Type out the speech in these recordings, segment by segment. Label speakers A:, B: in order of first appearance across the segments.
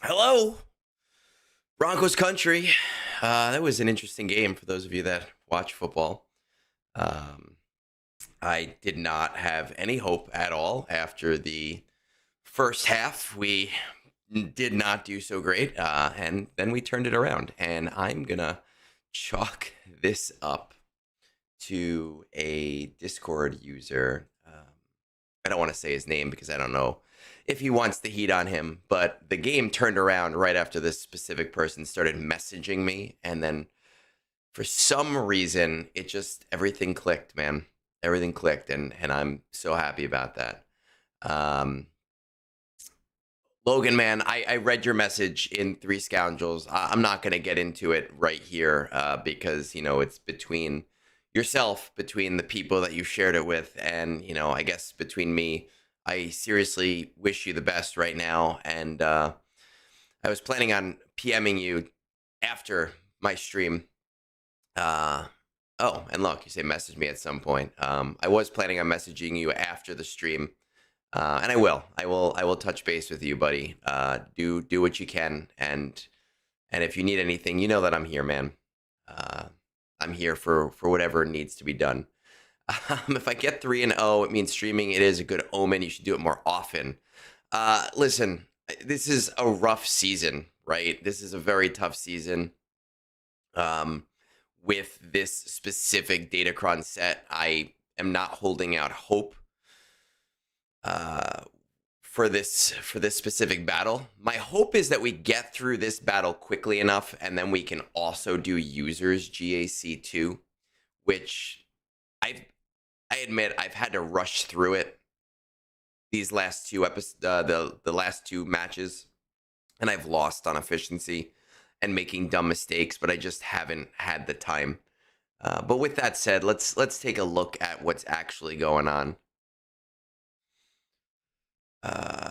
A: Hello, Broncos country. That was an interesting game for those of you that watch football. Um, I did not have any hope at all after the first half. We did not do so great, and then we turned it around. And I'm gonna chalk this up to a Discord user. I don't want to say his name because I don't know if he wants the heat on him, but the game turned around right after this specific person started messaging me. And then for some reason, it just everything clicked, man. Everything clicked. And I'm so happy about that. Um, Logan, man, I read your message in Three Scoundrels. I'm not going to get into it right here because, it's between yourself, between the people that you shared it with, and, I guess between me. I seriously wish you the best right now. And I was planning on PMing you after my stream. Oh, and look, you say message me at some point. I was planning on messaging you after the stream. And I will. I will touch base with you, buddy. Do what you can, and if you need anything, you know that I'm here, man. I'm here for whatever needs to be done. If I get 3-0, it means streaming. It is a good omen. You should do it more often. Listen, this is a rough season, right? This is a very tough season. With this specific datacron set, I am not holding out hope for this specific battle. My hope is that we get through this battle quickly enough, and then we can also do users GAC 2, which I admit I've had to rush through it these last two the last two matches, and I've lost on efficiency and making dumb mistakes, but I just haven't had the time. But with that said, let's take a look at what's actually going on.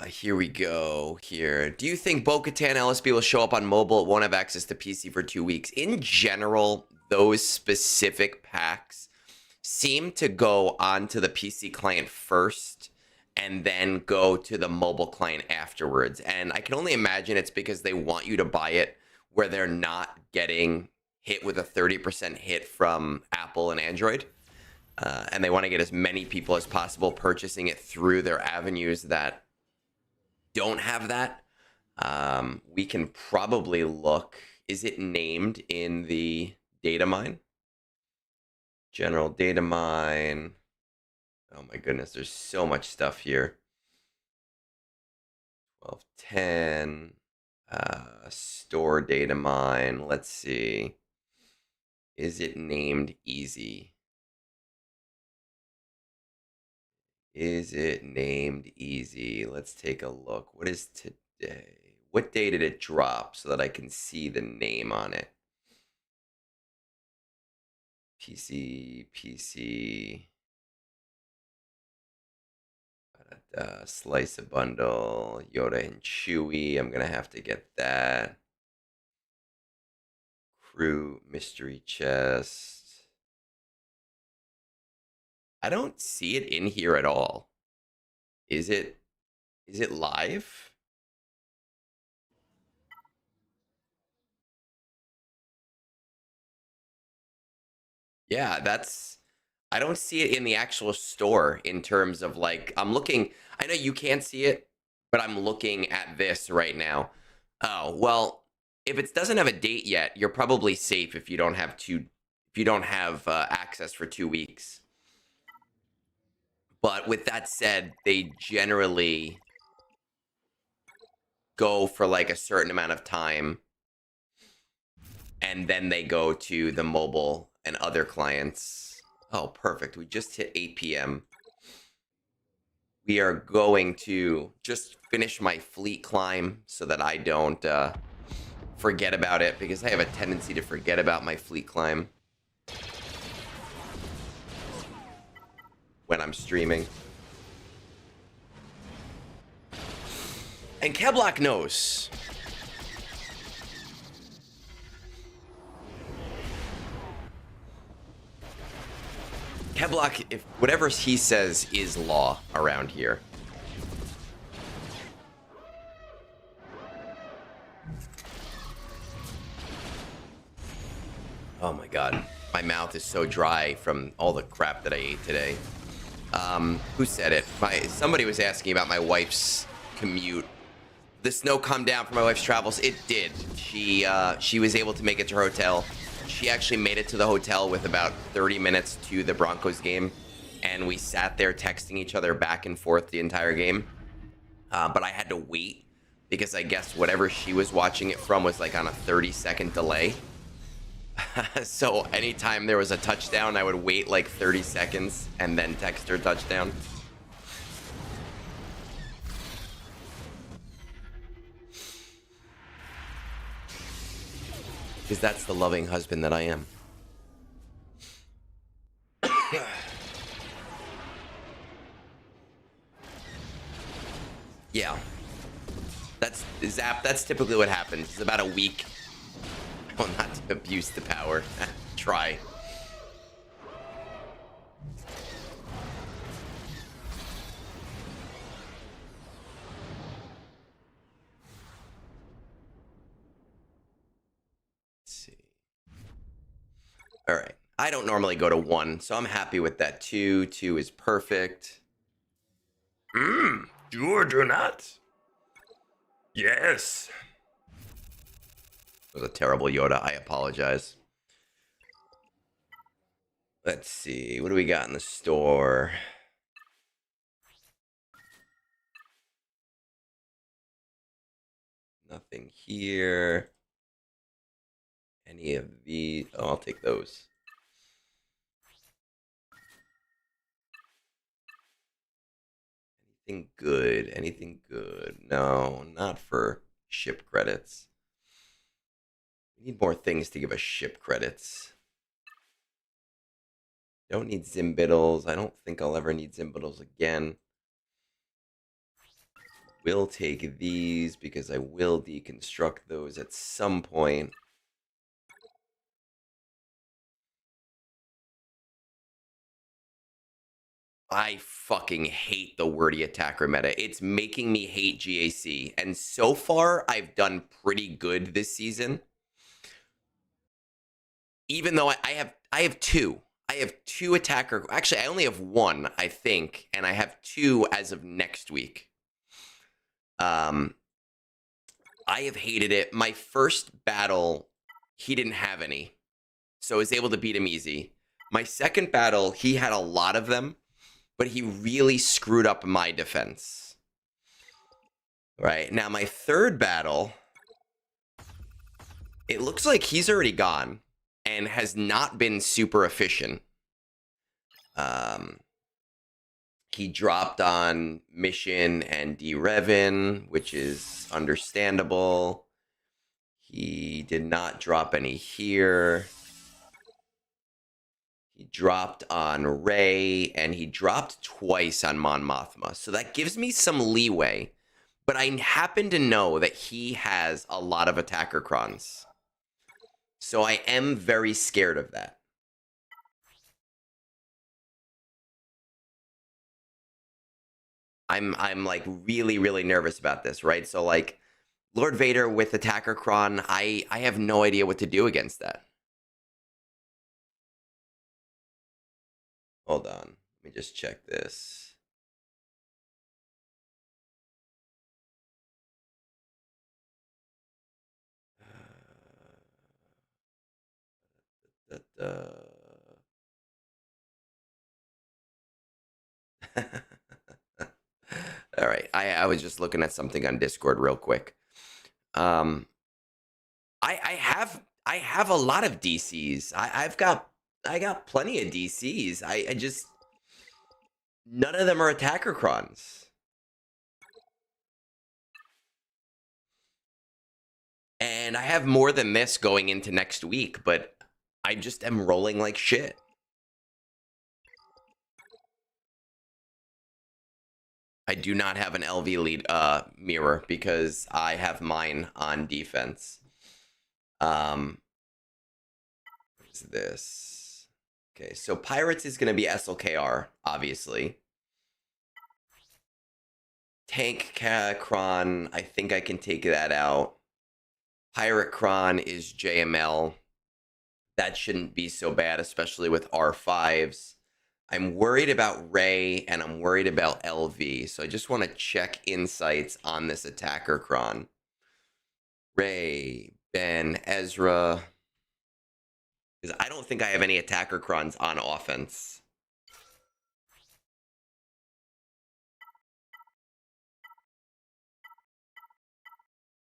A: Here we go. Here. Do you think Bo-Katan LSB will show up on mobile? It won't have access to PC for 2 weeks. In general, those specific packs seem to go onto the PC client first and then go to the mobile client afterwards. And I can only imagine it's because they want you to buy it where they're not getting hit with a 30% hit from Apple and Android. And they want to get as many people as possible purchasing it through their avenues that don't have that. We can probably look. Is it named in the data mine? General data mine. Oh my goodness, there's so much stuff here. 1210. Store data mine. Let's see. Is it named easy? Is it named easy? Let's take a look. What is today? What day did it drop so that I can see the name on it? PC. Slice a bundle. Yoda and Chewie. I'm going to have to get that. Crew mystery chest. I don't see it in here at all. Is it live? Yeah, I don't see it in the actual store in terms of like, I'm looking, I know you can't see it, but I'm looking at this right now. Oh, well, if it doesn't have a date yet, you're probably safe if you don't have access for 2 weeks. But with that said, they generally go for like a certain amount of time, and then they go to the mobile and other clients. Oh, perfect. We just hit 8 p.m. We are going to just finish my fleet climb so that I don't forget about it, because I have a tendency to forget about my fleet climb when I'm streaming. And Kevlock knows. Kevlock, if whatever he says is law around here. God. My mouth is so dry from all the crap that I ate today. Who said it? Somebody was asking about my wife's commute. The snow come down for my wife's travels. It did. She was able to make it to her hotel. She actually made it to the hotel with about 30 minutes to the Broncos game. And we sat there texting each other back and forth the entire game. But I had to wait because I guess whatever she was watching it from was like on a 30-second delay. So anytime there was a touchdown, I would wait like 30 seconds and then text her touchdown. Because that's the loving husband that I am. Yeah. That's typically what happens. It's about a week. Well, not to abuse the power. Try. Let's see. All right. I don't normally go to 1, so I'm happy with that. 2 is perfect. Sure, do not. Yes. It was a terrible Yoda. I apologize. Let's see. What do we got in the store? Nothing here. Any of these? Oh, I'll take those. Anything good? Anything good? No, not for ship credits. We need more things to give us ship credits. Don't need Zimbittles. I don't think I'll ever need Zimbittles again. Will take these because I will deconstruct those at some point. I fucking hate the wordy attacker meta. It's making me hate GAC. And so far, I've done pretty good this season. Even though I have 2. I have 2 attacker. Actually, I only have 1, I think. And I have 2 as of next week. I have hated it. My first battle, he didn't have any. So I was able to beat him easy. My second battle, he had a lot of them. But he really screwed up my defense. Right. Now, my third battle, it looks like he's already gone and has not been super efficient. He dropped on Mission and D-Revin, which is understandable. He did not drop any here. He dropped on Rey, and he dropped twice on Mon Mothma. So that gives me some leeway. But I happen to know that he has a lot of attacker crons. So I am very scared of that. I'm like really, really nervous about this, right? So like Lord Vader with attacker cron, I have no idea what to do against that. Hold on. Let me just check this. All right. I was just looking at something on Discord real quick. I have a lot of DCs. I got plenty of DCs. I just none of them are attacker crons. And I have more than this going into next week, but I just am rolling like shit. I do not have an LV lead mirror because I have mine on defense. What's this? Okay, so Pirates is going to be SLKR, obviously. Tank Cron, I think I can take that out. Pirate Cron is JML. That shouldn't be so bad, especially with R5s. I'm worried about Ray and I'm worried about LV. So I just want to check insights on this attacker cron. Ray, Ben, Ezra. Because I don't think I have any attacker crons on offense.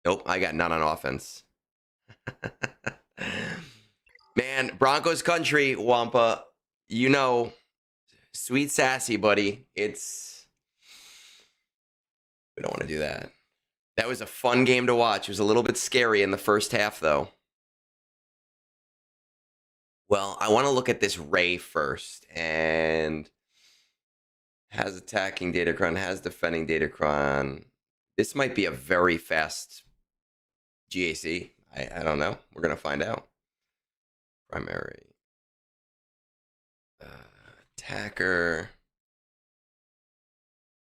A: Nope, I got none on offense. Man, Broncos country, Wampa. You know, sweet sassy, buddy. It's... We don't want to do that. That was a fun game to watch. It was a little bit scary in the first half, though. Well, I want to look at this Ray first. And... has attacking datacron, has defending datacron. This might be a very fast GAC. I don't know. We're going to find out. Primary. Attacker.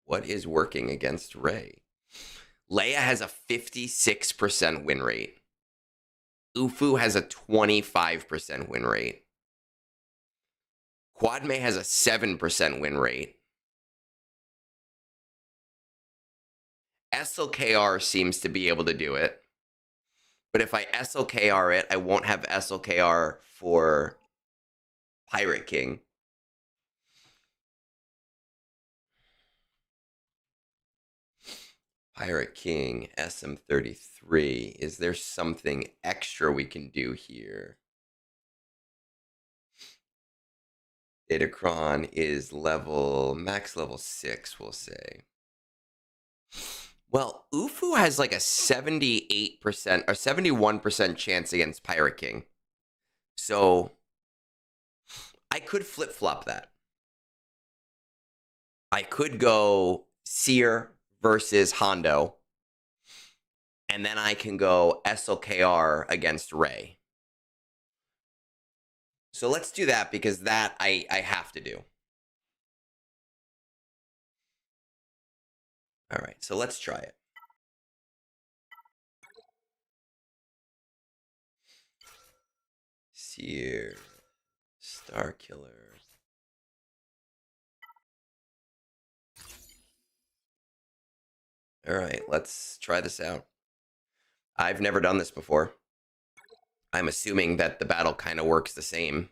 A: What is working against Ray? Leia has a 56% win rate. Ufu has a 25% win rate. Quadme has a 7% win rate. SLKR seems to be able to do it. But if I SLKR it, I won't have SLKR for Pirate King. Pirate King, SM33. Is there something extra we can do here? Datacron is max level 6, we'll say. Well, Ufu has like a 78% or 71% chance against Pirate King. So I could flip-flop that. I could go Seer versus Hondo. And then I can go SLKR against Ray. So let's do that because that I have to do. All right, so let's try it. Seer, Star Killer. All right, let's try this out. I've never done this before. I'm assuming that the battle kind of works the same.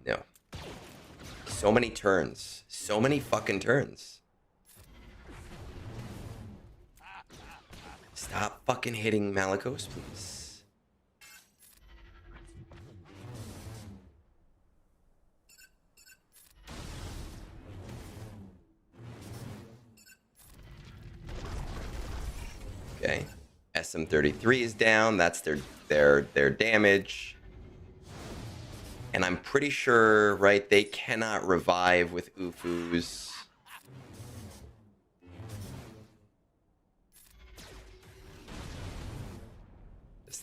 A: No. So many turns. So many fucking turns. Stop fucking hitting Malicos, please. Okay. SM33 is down. That's their damage. And I'm pretty sure, right, they cannot revive with Ufus.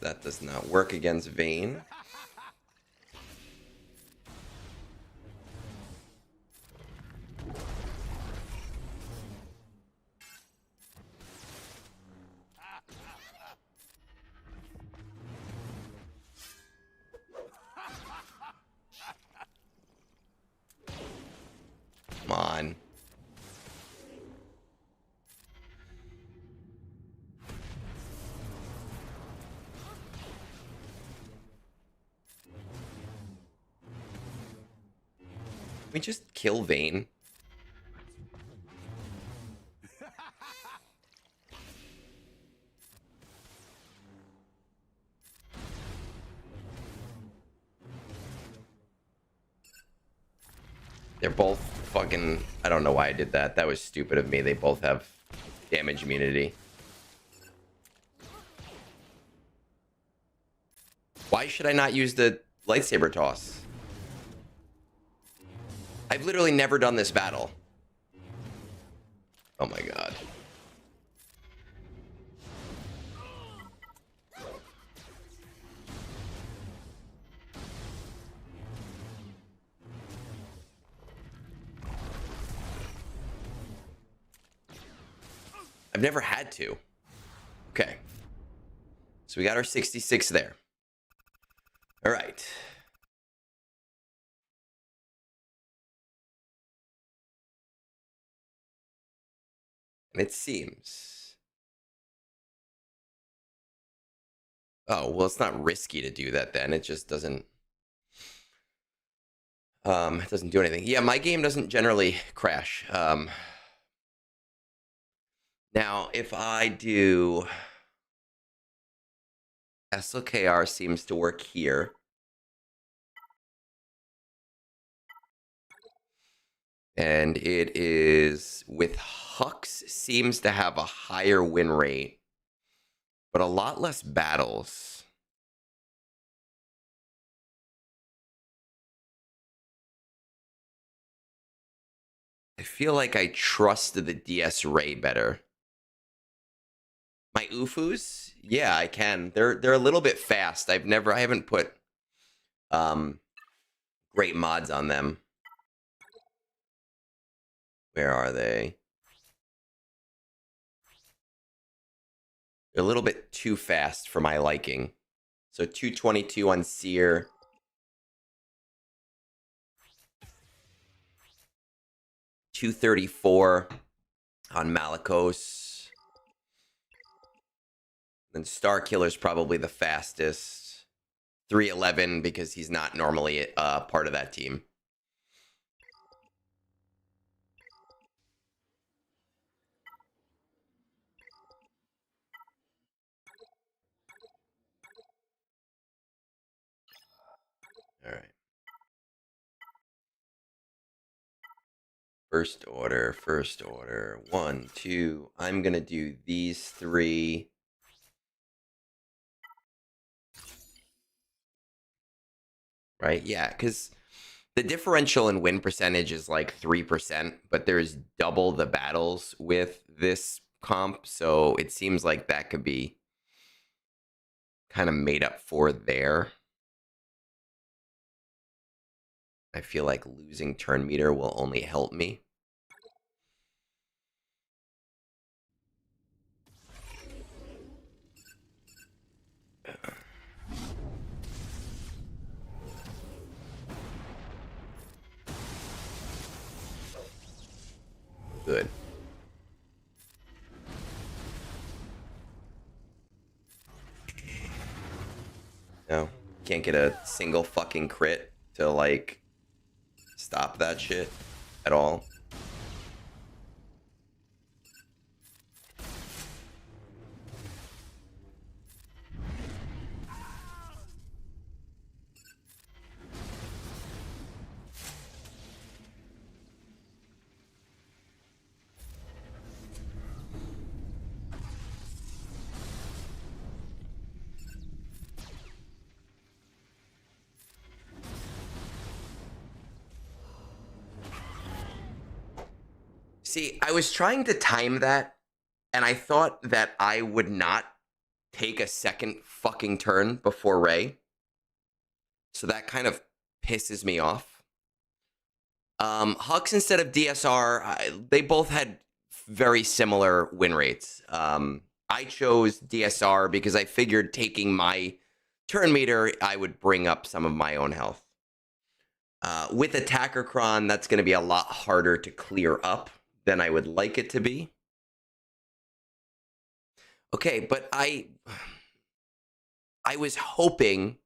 A: That does not work against Vayne. Come on. We just kill Vayne. They're both fucking... I don't know why I did that. That was stupid of me. They both have damage immunity. Why should I not use the lightsaber toss? I've literally never done this battle. Oh my god. I've never had to. Okay. So we got our 66 there. All right. And it seems... Oh, well, it's not risky to do that then. It just doesn't... it doesn't do anything. Yeah, my game doesn't generally crash. Now, if I do... SLKR seems to work here. And it is... With Hux, seems to have a higher win rate, but a lot less battles. I feel like I trusted the DS Ray better. My Ufus? Yeah, I can. They're a little bit fast. I haven't put great mods on them. Where are they? They're a little bit too fast for my liking. So 222 on Seer. $234 on Malicos. Then Starkiller's probably the fastest. 311 because he's not normally part of that team. All right. First order. 1, 2. I'm going to do these 3. Right? Yeah, because the differential in win percentage is like 3%, but there's double the battles with this comp, so it seems like that could be kind of made up for there. I feel like losing turn meter will only help me. Good. No, can't get a single fucking crit to like stop that shit at all. See, I was trying to time that, and I thought that I would not take a second fucking turn before Ray. So that kind of pisses me off. Hux instead of DSR, they both had very similar win rates. I chose DSR because I figured taking my turn meter, I would bring up some of my own health. With datacron, that's going to be a lot harder to clear up than I would like it to be. Okay, but I was hoping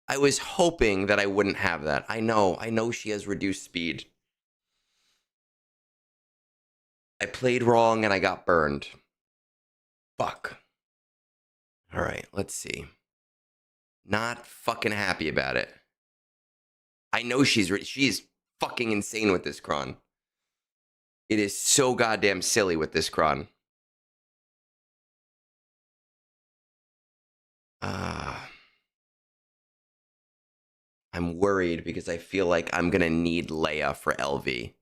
A: that I wouldn't have that. I know she has reduced speed. I played wrong and I got burned. Fuck. All right, let's see. Not fucking happy about it. I know she's fucking insane with this cron. It is so goddamn silly with this cron. I'm worried because I feel like I'm going to need Leia for LV.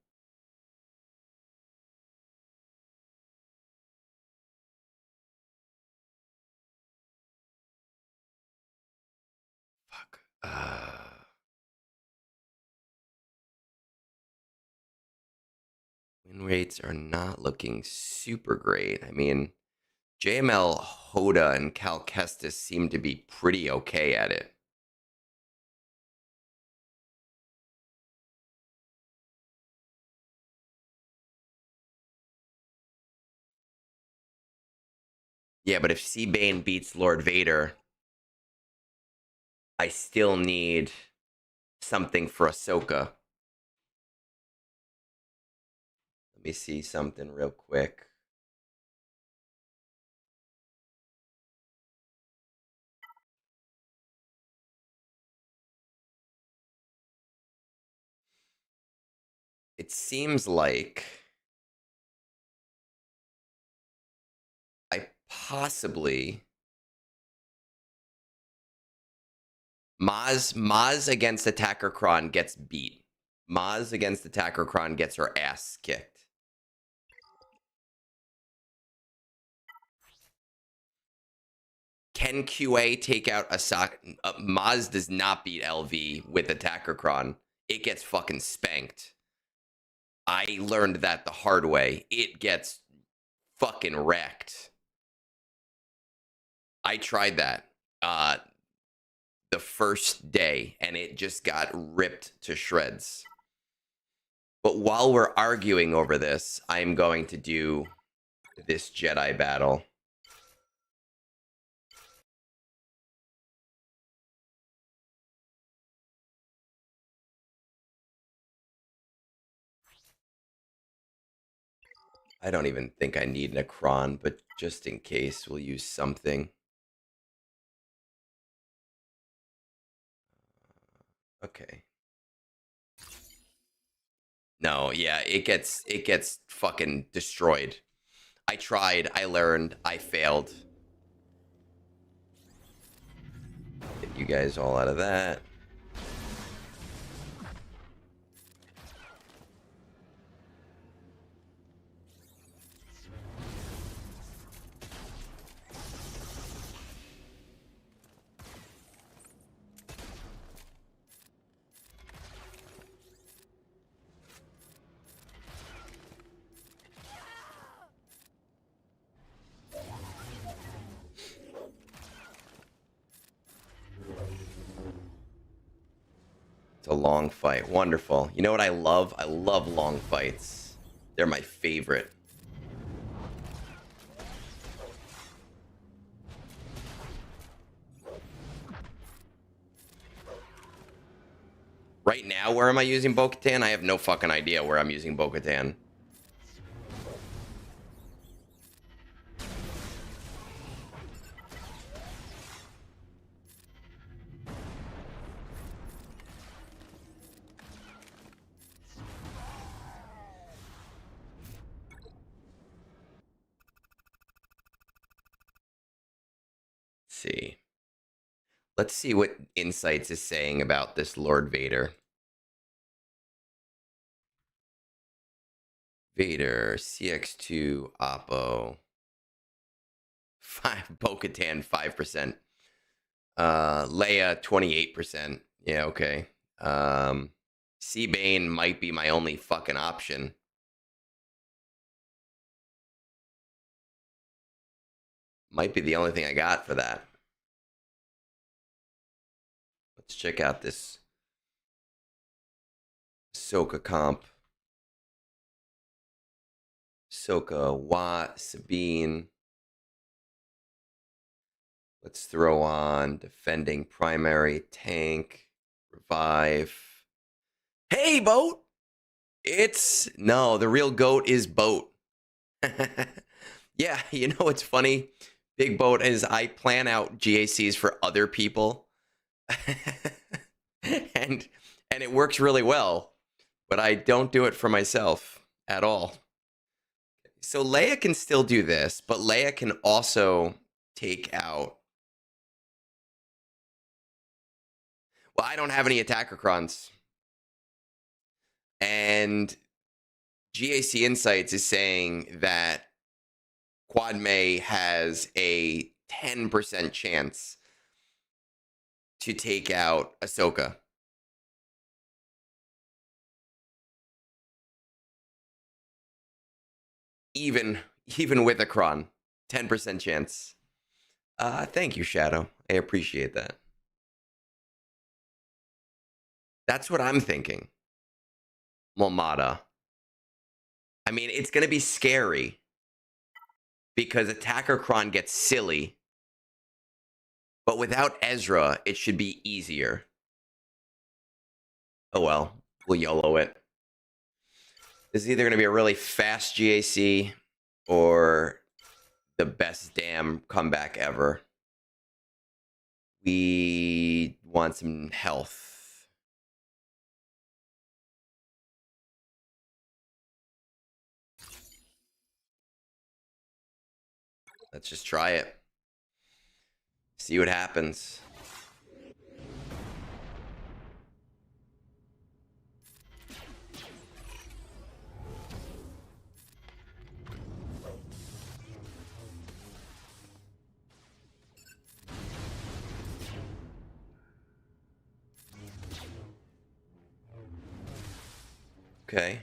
A: Fuck. Win rates are not looking super great. I mean, JML, Hoda, and Cal Kestis seem to be pretty okay at it. Yeah, but if Seabane beats Lord Vader, I still need something for Ahsoka. Let me see something real quick. It seems like I possibly Maz against Attacker Kron gets beat. Maz against Attacker Kron gets her ass kicked. Can QA take out Ahsoka? Maz does not beat LV with Attacker Kron. It gets fucking spanked. I learned that the hard way. It gets fucking wrecked. I tried that the first day, and it just got ripped to shreds. But while we're arguing over this, I'm going to do this Jedi battle. I don't even think I need Necron, but just in case, we'll use something. Okay. No, yeah, it gets fucking destroyed. I tried, I learned, I failed. Get you guys all out of that. It's a long fight. Wonderful. You know what I love? I love long fights. They're my favorite. Right now, where am I using Bo-Katan? I have no fucking idea where I'm using Bo-Katan. See. Let's see what Insights is saying about this Lord Vader. Vader, CX2, Oppo. 5 Bo-Katan, 5%. Leia, 28%. Yeah, okay. Seabane might be my only fucking option. Might be the only thing I got for that. Let's check out this Ahsoka comp. Ahsoka, Watt, Sabine. Let's throw on defending primary, tank, revive. Hey, Boat! No, the real GOAT is Boat. Yeah, you know what's funny? Big Boat is I plan out GACs for other people. and it works really well, but I don't do it for myself at all. So Leia can still do this, but Leia can also take out. Well, I don't have any attacker crons. And GAC Insights is saying that Quad May has a 10% chance to take out Ahsoka. Even with a cron, 10% chance. Thank you, Shadow. I appreciate that. That's what I'm thinking. Momada. I mean, it's going to be scary because attacker cron gets silly. But without Ezra, it should be easier. Oh well, we'll YOLO it. This is either going to be a really fast GAC or the best damn comeback ever. We want some health. Let's just try it. See what happens. Okay.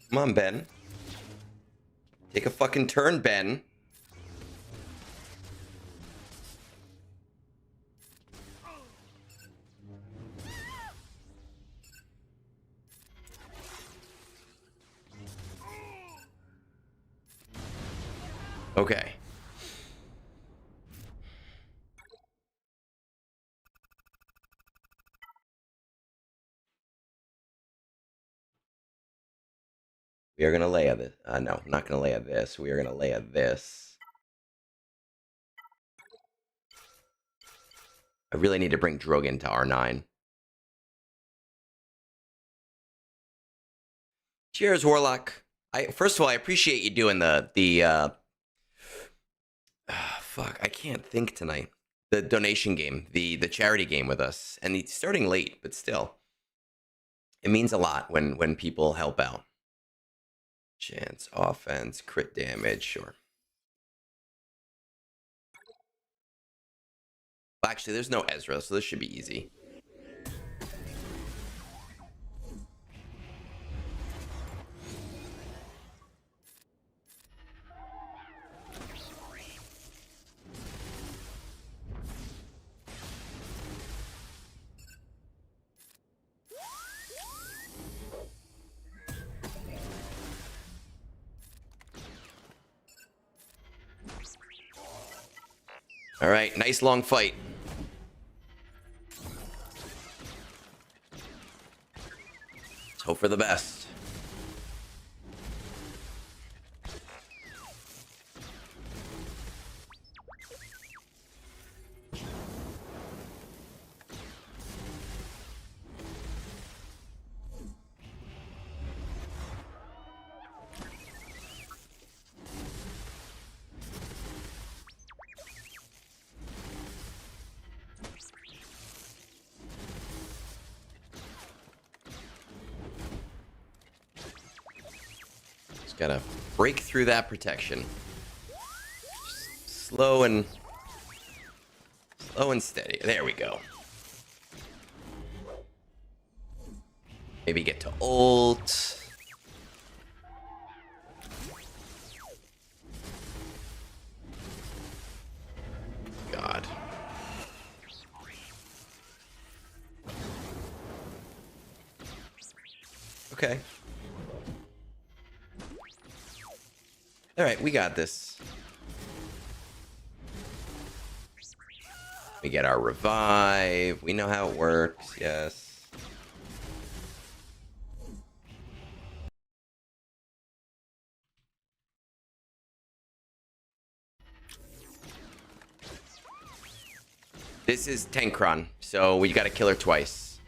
A: Come on, Ben. Take a fucking turn, Ben. Okay. We are going to Leia this. No, I'm not going to Leia this. We are going to Leia this. I really need to bring Drogon to R9. Cheers, Warlock. First of all, I appreciate you doing fuck, I can't think tonight. The donation game, the charity game with us. And it's starting late, but still. It means a lot when people help out. Chance, offense, crit damage, sure. Well, actually, there's no Ezra, so this should be easy. All right, nice long fight. Let's hope for the best. Gotta break through that protection. Just slow and steady. There we go. Maybe get to ult. God. Okay. All right, we got this. We get our revive. We know how it works. Yes. This is Tankron, so we got to kill her twice.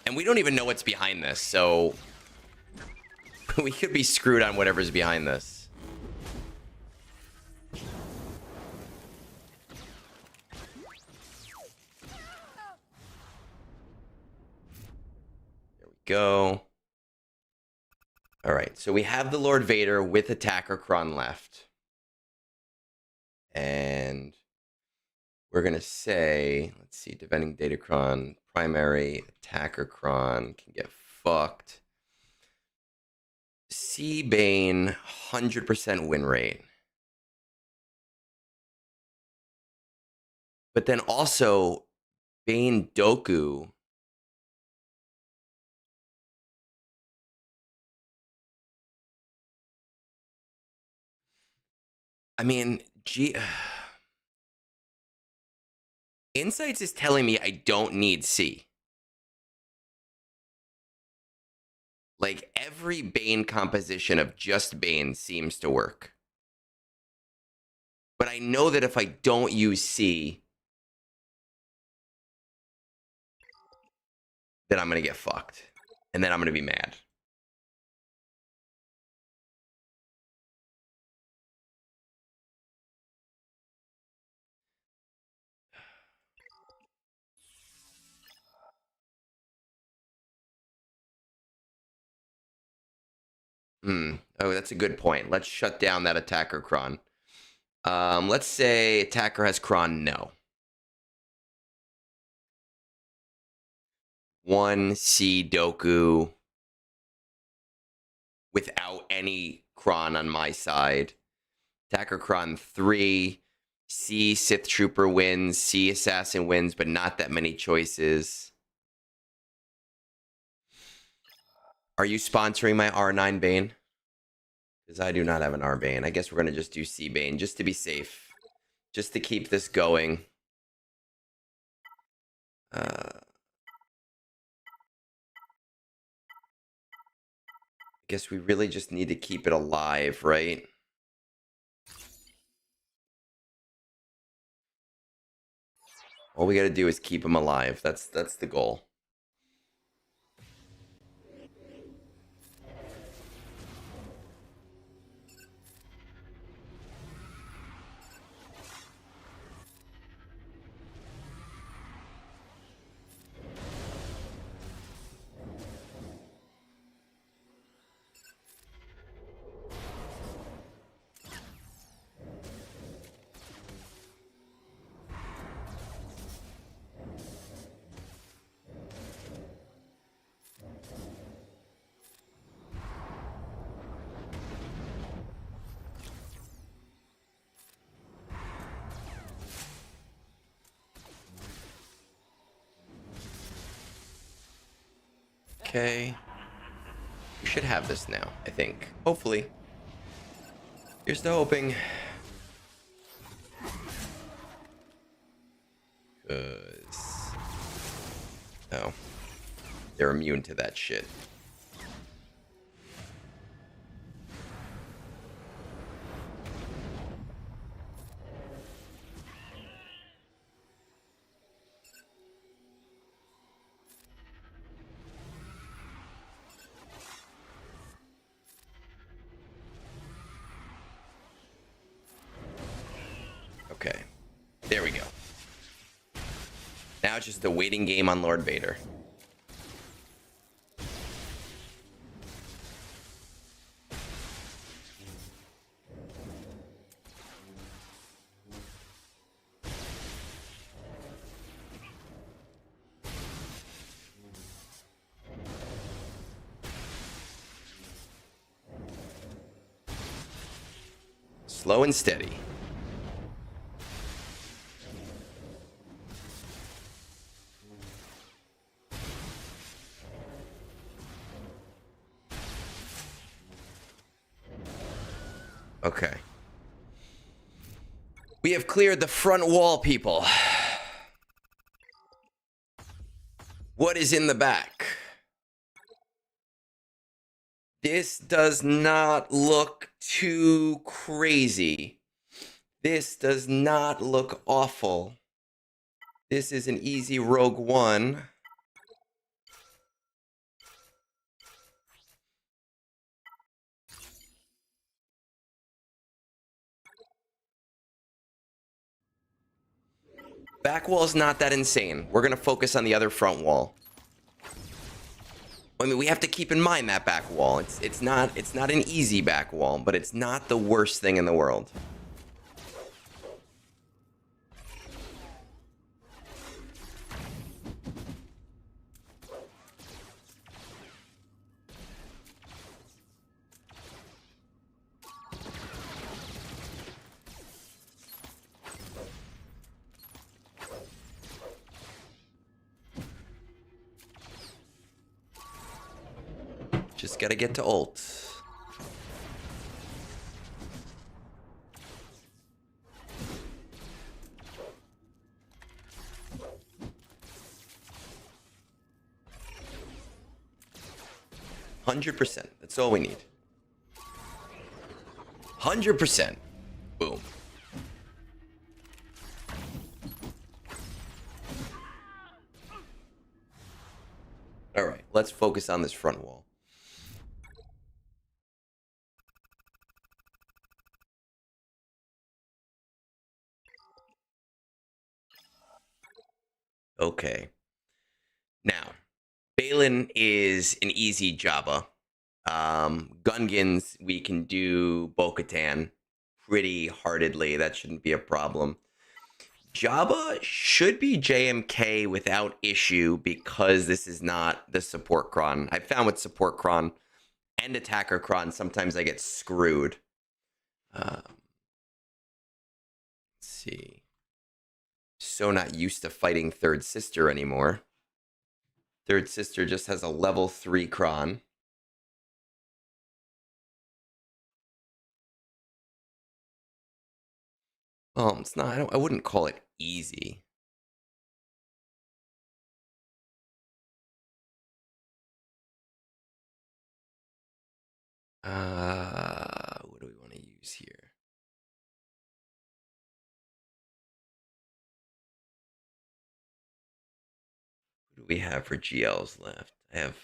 A: And we don't even know what's behind this, so We could be screwed on whatever's behind this. There we go. All right, so we have the Lord Vader with Attacker Kron left. And we're going to say, let's see, defending Datacron, primary, Attacker Kron can get fucked. Sea Bane, 100% win rate. But then also, Bane Doku. I mean, Insights is telling me I don't need C. Like, every Bane composition of just Bane seems to work. But I know that if I don't use C, then I'm going to get fucked. And then I'm going to be mad. Oh, that's a good point. Let's shut down that Attacker Kron. Let's say Attacker has Kron, no. 1C Doku without any Kron on my side. Attacker Kron 3. C Sith Trooper wins. C Assassin wins, but not that many choices. Are you sponsoring my R9 Bane? Because I do not have an R Bane. I guess we're going to just do C Bane just to be safe. Just to keep this going. I guess we really just need to keep it alive, right? All we got to do is keep him alive. That's the goal. Okay. We should have this now, I think. Hopefully. Here's to hoping. Because... oh. They're immune to that shit. Okay. There we go. Now it's just a waiting game on Lord Vader. Slow and steady. Okay. We have cleared the front wall, people. What is in the back? This does not look too crazy. This does not look awful. This is an easy Rogue One. Back wall's not that insane. We're going to focus on the other front wall. I mean, we have to keep in mind that back wall. It's not an easy back wall, but it's not the worst thing in the world. Just gotta get to ult. %. That's all we need. 100%. Boom. All right, let's focus on this front wall. Okay. Now, Balin is an easy Jabba. Gungans, we can do Bo-Katan pretty heartedly. That shouldn't be a problem. Jabba should be JMK without issue because this is not the support cron. I found with support cron and attacker cron, sometimes I get screwed. Let's see. So not used to fighting Third Sister anymore. Third Sister just has a level 3 cron. Well, it's not. I wouldn't call it easy. What do we want to use here? What do we have for GLs left? I have.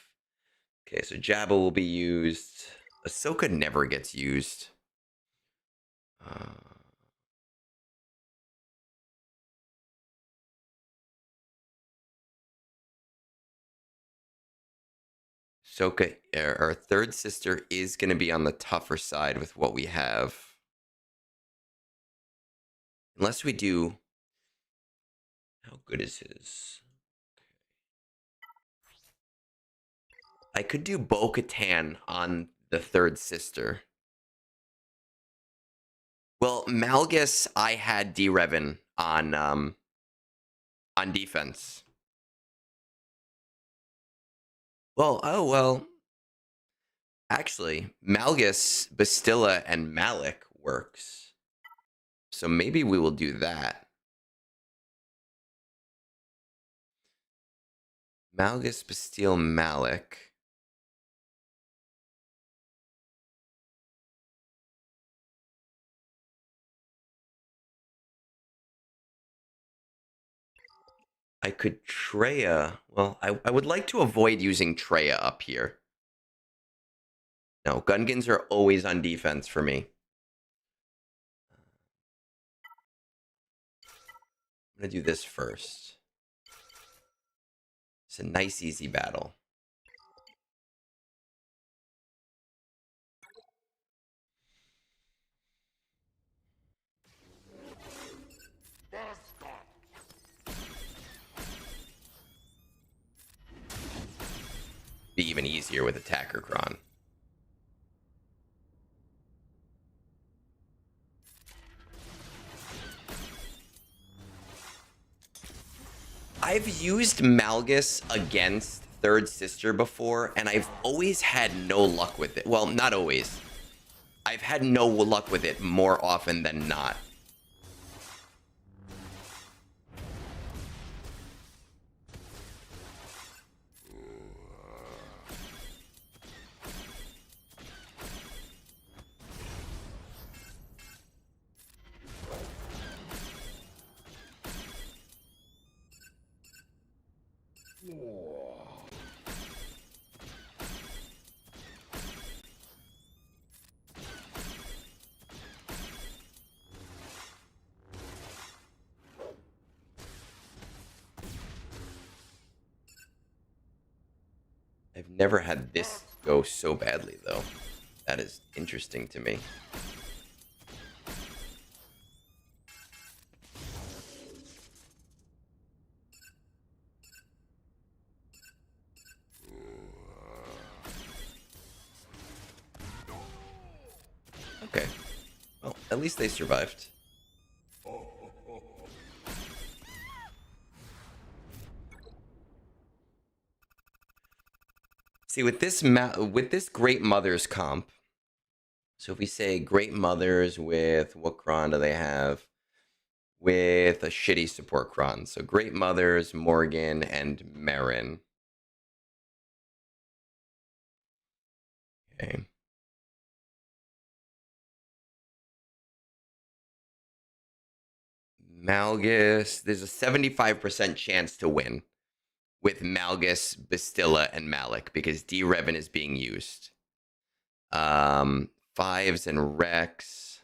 A: Okay, so Jabba will be used. Ahsoka never gets used. Ahsoka, our Third Sister, is going to be on the tougher side with what we have. Unless we do... How good is his? I could do Bo-Katan on the Third Sister. Well, Malgus, I had D-Revan on defense. Well, oh, well. Actually, Malgus, Bastilla, and Malik works. So maybe we will do that. Malgus, Bastille, Malik. I could Treya. Well, I would like to avoid using Treya up here. No, Gungans are always on defense for me. I'm going to do this first. It's a nice, easy battle. Be even easier with attacker cron. I've used Malgus against Third Sister before, and I've always had no luck with it. Well, not always. I've had no luck with it more often than not. I've never had this go so badly, though. That is interesting to me. Okay. Well, at least they survived. See, with this Great Mothers comp, so if we say Great Mothers with what cron do they have? With a shitty support cron. So Great Mothers, Morgan, and Marin. Okay. Malgus, there's a 75% chance to win with Malgus, Bastilla, and Malik because D-Revan is being used. Fives and Rex.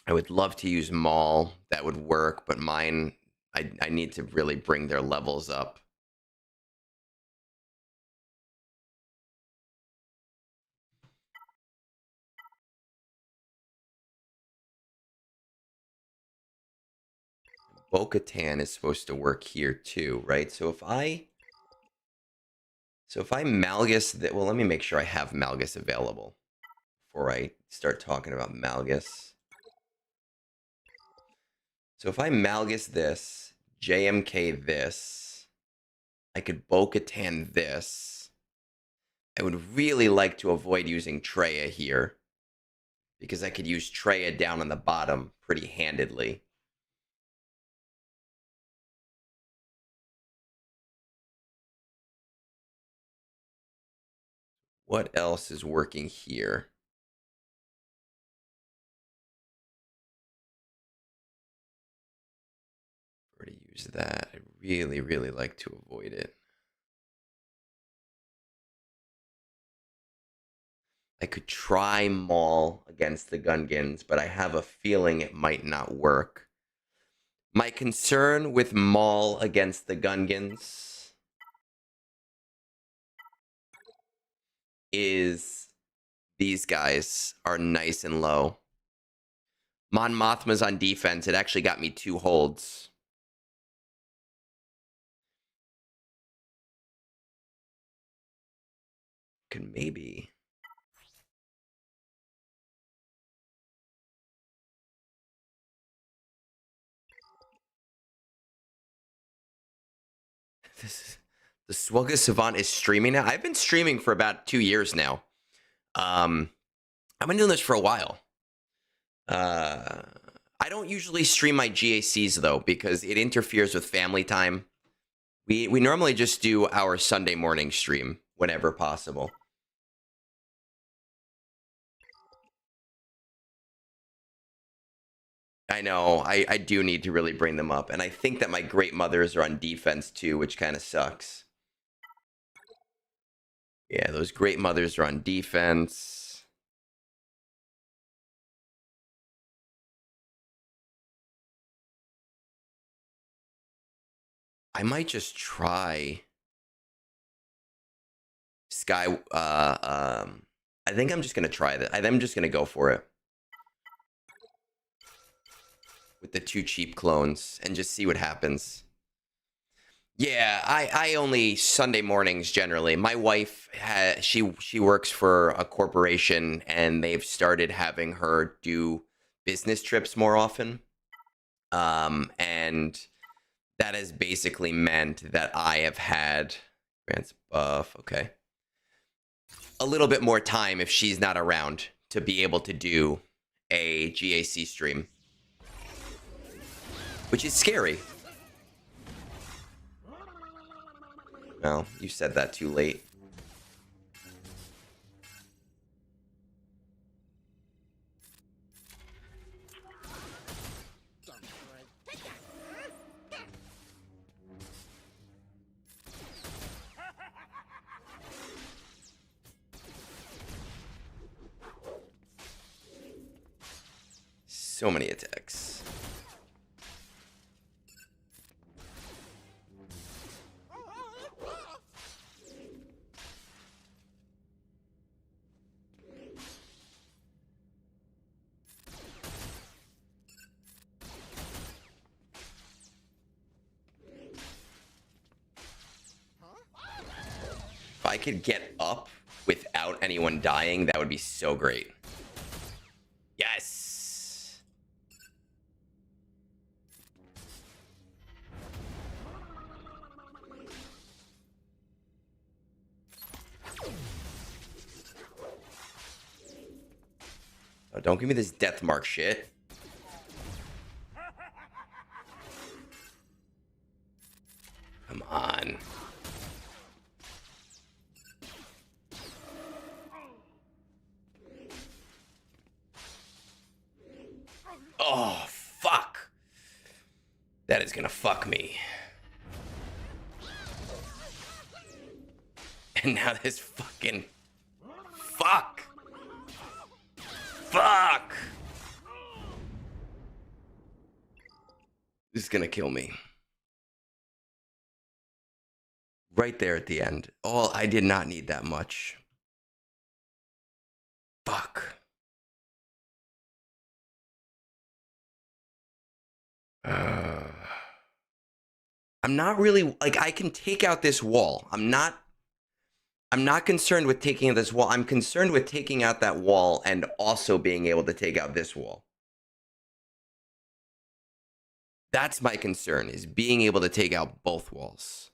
A: I would love to use Maul. That would work, but mine, I need to really bring their levels up. Bo-Katan is supposed to work here too, right? So if I Malgus that, well, let me make sure I have Malgus available before I start talking about Malgus. So if I Malgus this, JMK this, I could Bo-Katan this. I would really like to avoid using Traya here because I could use Traya down on the bottom pretty handedly. What else is working here? Already use that. I really, really like to avoid it. I could try Maul against the Gungans, but I have a feeling it might not work. My concern with Maul against the Gungans is these guys are nice and low. Mon Mothma's on defense. It actually got me 2 holds. Could maybe... The Swugga Savant is streaming now. I've been streaming for about 2 years now. I've been doing this for a while. I don't usually stream my GACs though because it interferes with family time. We normally just do our Sunday morning stream whenever possible. I know. I do need to really bring them up. And I think that my Great Mothers are on defense too, which kind of sucks. Yeah, those Great Mothers are on defense. I might just try Sky. I think I'm just going to try that. I'm just going to go for it. With the 2 cheap clones and just see what happens. Yeah, I only Sunday mornings generally. My wife she works for a corporation and they've started having her do business trips more often. And that has basically meant that I have had grants buff, okay. A little bit more time if she's not around to be able to do a GAC stream. Which is scary. Well, you said that too late. So many attacks. If I could get up without anyone dying, that would be so great. Yes! Oh, don't give me this death mark shit. Come on. Oh, fuck. That is gonna fuck me. And now this fucking... Fuck! Fuck! This is gonna kill me. Right there at the end. Oh, I did not need that much. Fuck. I'm not really, like, I can take out this wall. I'm not concerned with taking out this wall. I'm concerned with taking out that wall and also being able to take out this wall. That's my concern, is being able to take out both walls.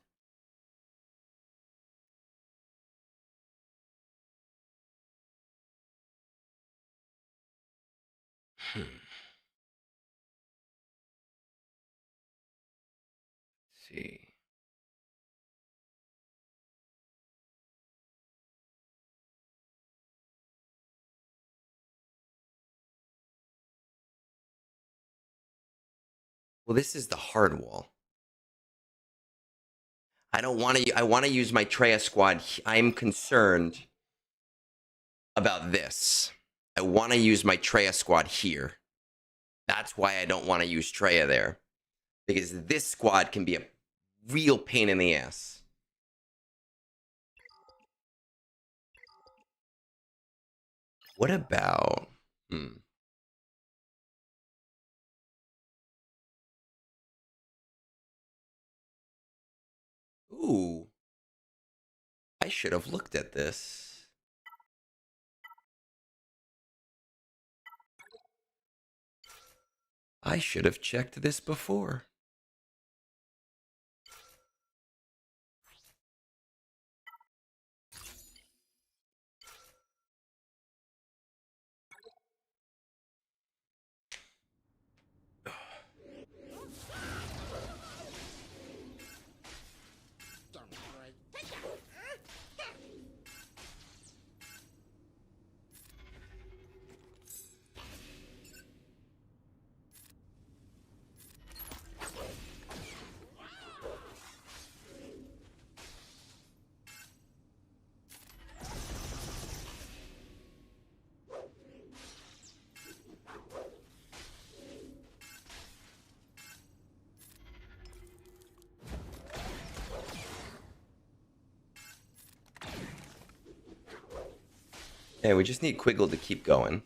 A: Let's see. Well, this is the hard wall. I don't want to. I want to use my Treya squad. I'm concerned about this. I want to use my Treya squad here. That's why I don't want to use Treya there. Because this squad can be a real pain in the ass. What about... Ooh. I should have looked at this. I should have checked this before. Yeah, we just need Quiggle to keep going.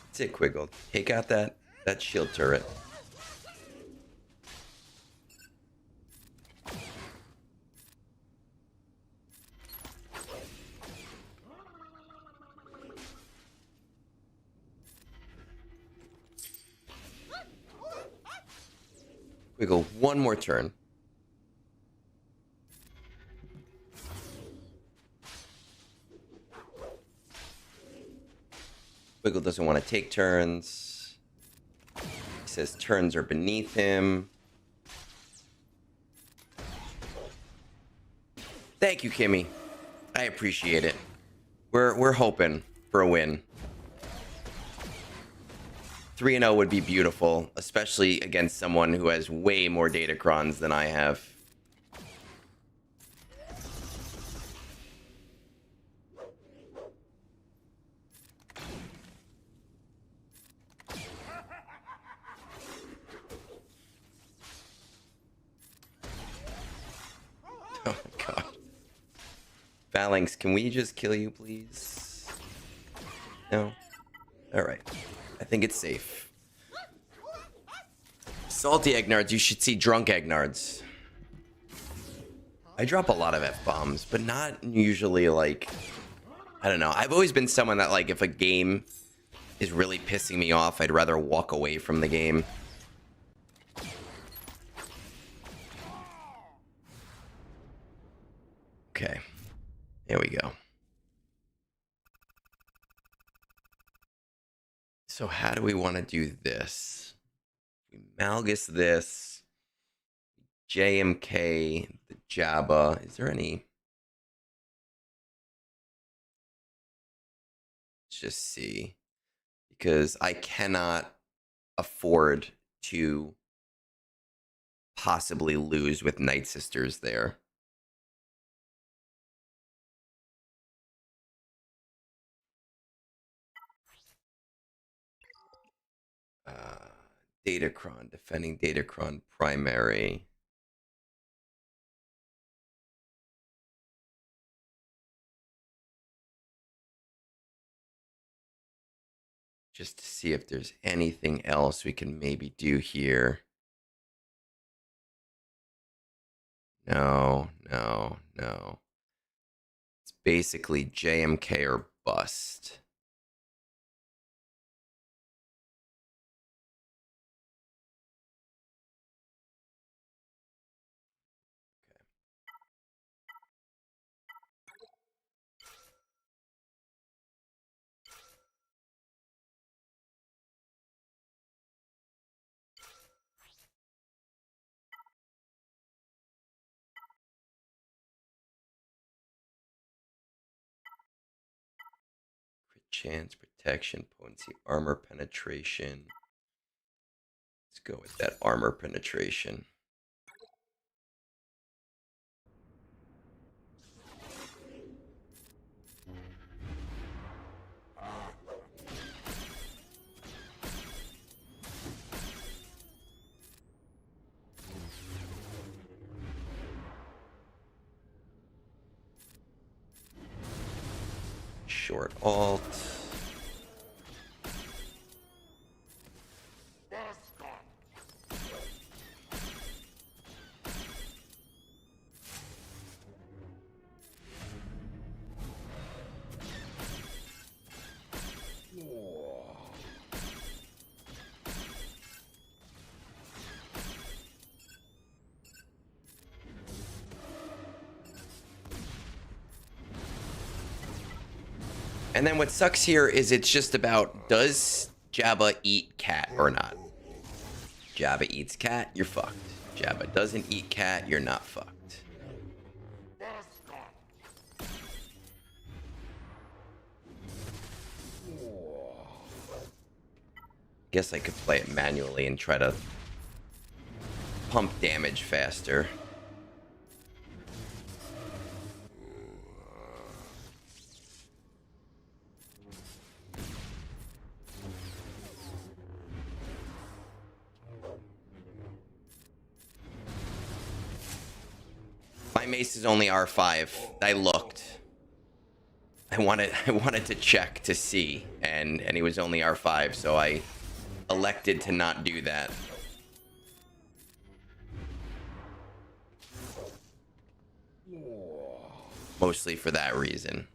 A: That's it, Quiggle. Take out that shield turret. Quiggle, one more turn. Quiggle doesn't want to take turns. He says turns are beneath him. Thank you, Kimmy. I appreciate it. We're hoping for a win. 3-0 would be beautiful, especially against someone who has way more datacrons than I have. Phalanx, can we just kill you, please? No? Alright. I think it's safe. Salty Egnards, you should see drunk Egnards. I drop a lot of F-bombs, but not usually, like... I don't know. I've always been someone that, like, if a game is really pissing me off, I'd rather walk away from the game. Okay. There we go. So how do we want to do this? We Malgus this. JMK, the Jabba. Is there any... Let's just see. Because I cannot afford to possibly lose with Night Sisters there. Datacron, defending Datacron primary. Just to see if there's anything else we can maybe do here. No. It's basically JMK or bust. Chance, protection, potency, armor penetration. Let's go with that armor penetration. Short alt. And then what sucks here is it's just about, does Jabba eat cat or not? Jabba eats cat, you're fucked. Jabba doesn't eat cat, you're not fucked. Guess I could play it manually and try to pump damage faster. My mace is only R5. I looked. I wanted to check to see, and he was only R5, so I elected to not do that. Mostly for that reason.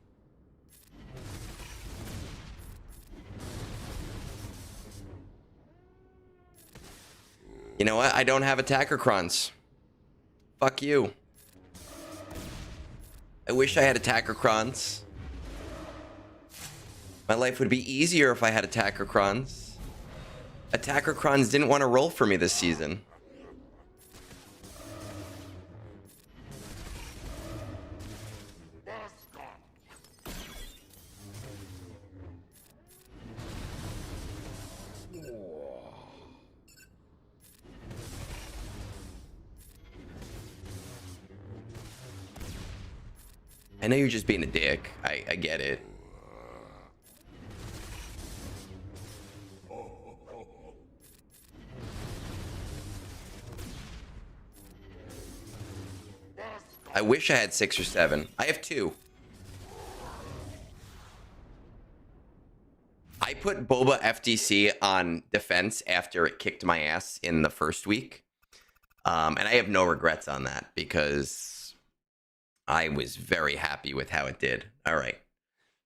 A: You know what? I don't have attackercrons. Fuck you. I wish I had attackercrons. My life would be easier if I had attackercrons. Attackercrons didn't want to roll for me this season. I know you're just being a dick. I get it. I wish I had 6 or 7. I have 2. I put Boba FTC on defense after it kicked my ass in the first week. And I have no regrets on that because I was very happy with how it did. All right.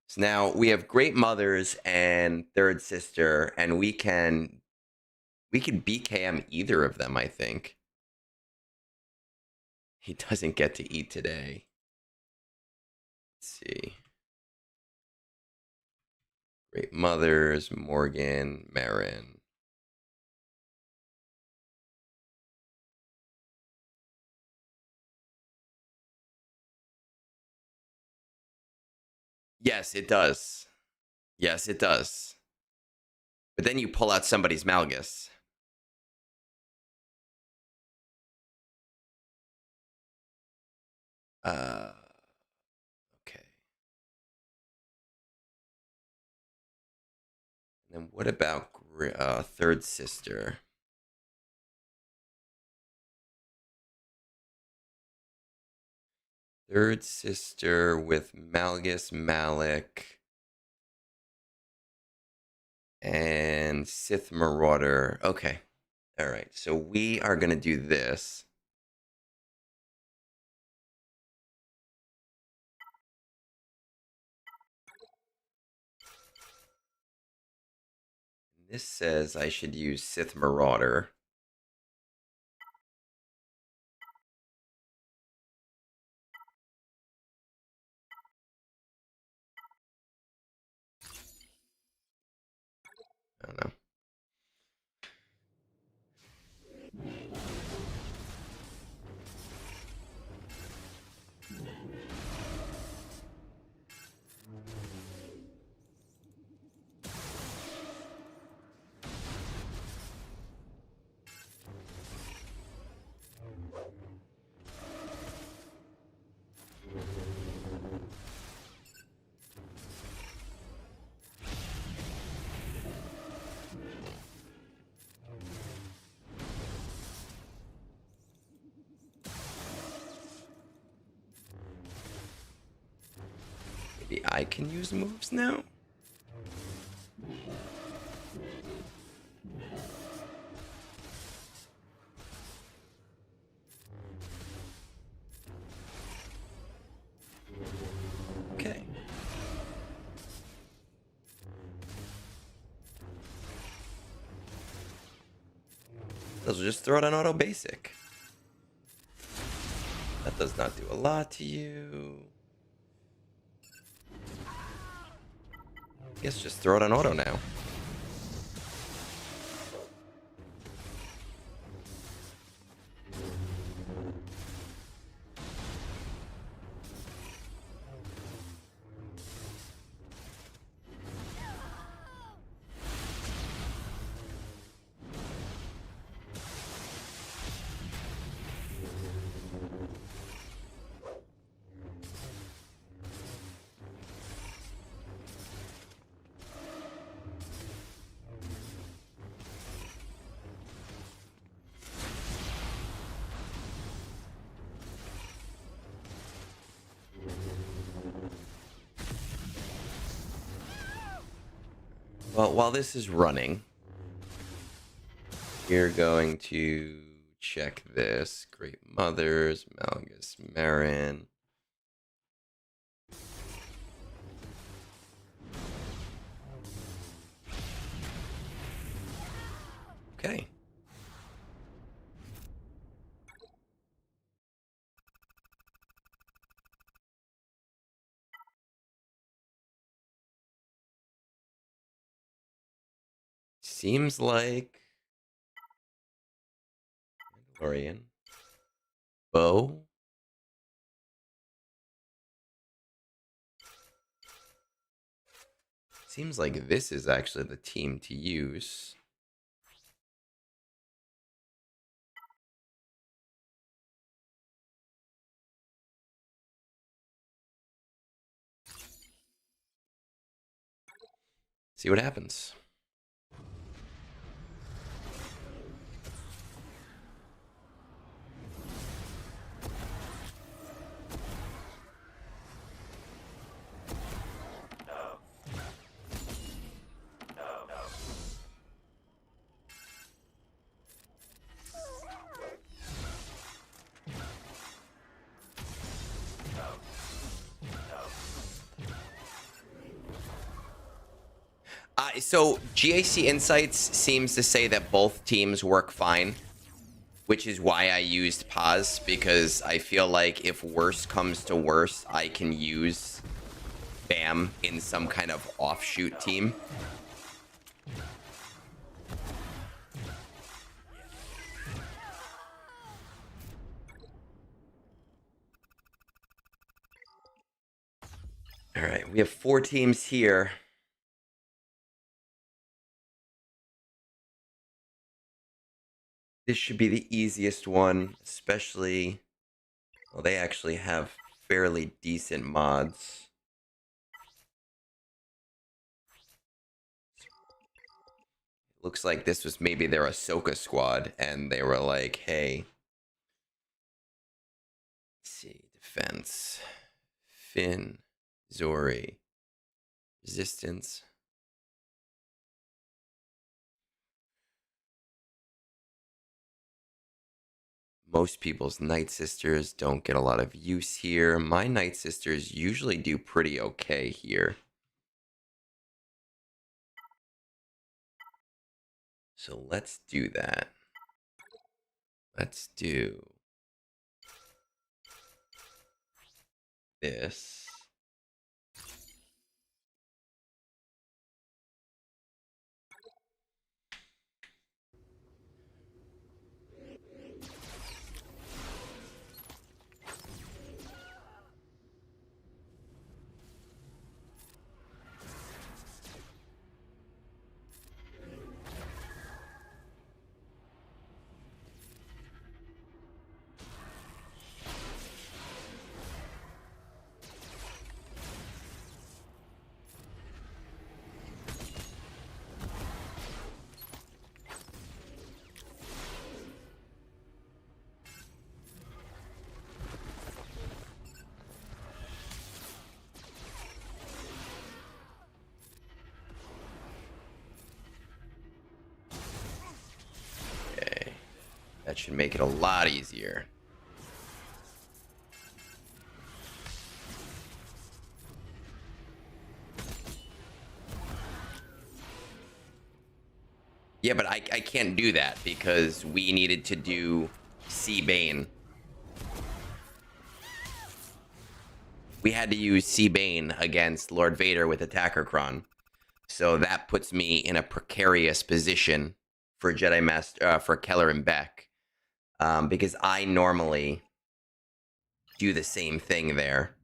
A: So now we have Great Mothers and Third Sister, and we can BKM either of them, I think. He doesn't get to eat today. Let's see. Great Mothers, Morgan, Marin. Yes, it does. Yes, it does. But then you pull out somebody's Malgus. Okay. And then what about Third Sister? Third Sister with Malgus, Malik, and Sith Marauder. Okay. All right. So we are going to do this. This says I should use Sith Marauder. I don't know. Maybe I can use moves now? Okay. Those will just throw it on auto basic. That does not do a lot to you. Guess just throw it on auto now. Well, while this is running, we're going to check this. Great Mothers, Malgus, Marin. Okay. Seems like Mandalorian. Bo. Seems like this is actually the team to use. See what happens. So GAC Insights seems to say that both teams work fine, which is why I used pause, because I feel like if worse comes to worse, I can use BAM in some kind of offshoot team. All right, we have 4 teams here. This should be the easiest one, especially... Well, they actually have fairly decent mods. Looks like this was maybe their Ahsoka squad, and they were like, hey... Let's see, defense... Finn... Zori... Resistance... Most people's Night Sisters don't get a lot of use here. My Night Sisters usually do pretty okay here. So let's do that. Let's do this. That should make it a lot easier. Yeah, but I can't do that because we needed to do C Bane. We had to use C Bane against Lord Vader with the datacron. So that puts me in a precarious position for Jedi Master, for Keller and Beck. Because I normally do the same thing there.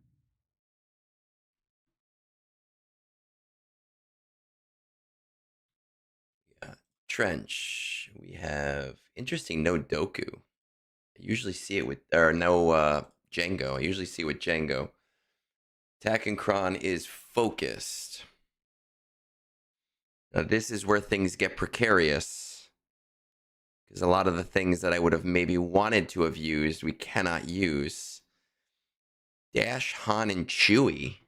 A: Trench. We have interesting no Doku. I usually see it with, or no Django. I usually see it with Django. Datacron is focused. Now this is where things get precarious. Because a lot of the things that I would have maybe wanted to have used, we cannot use. Dash, Han, and Chewie.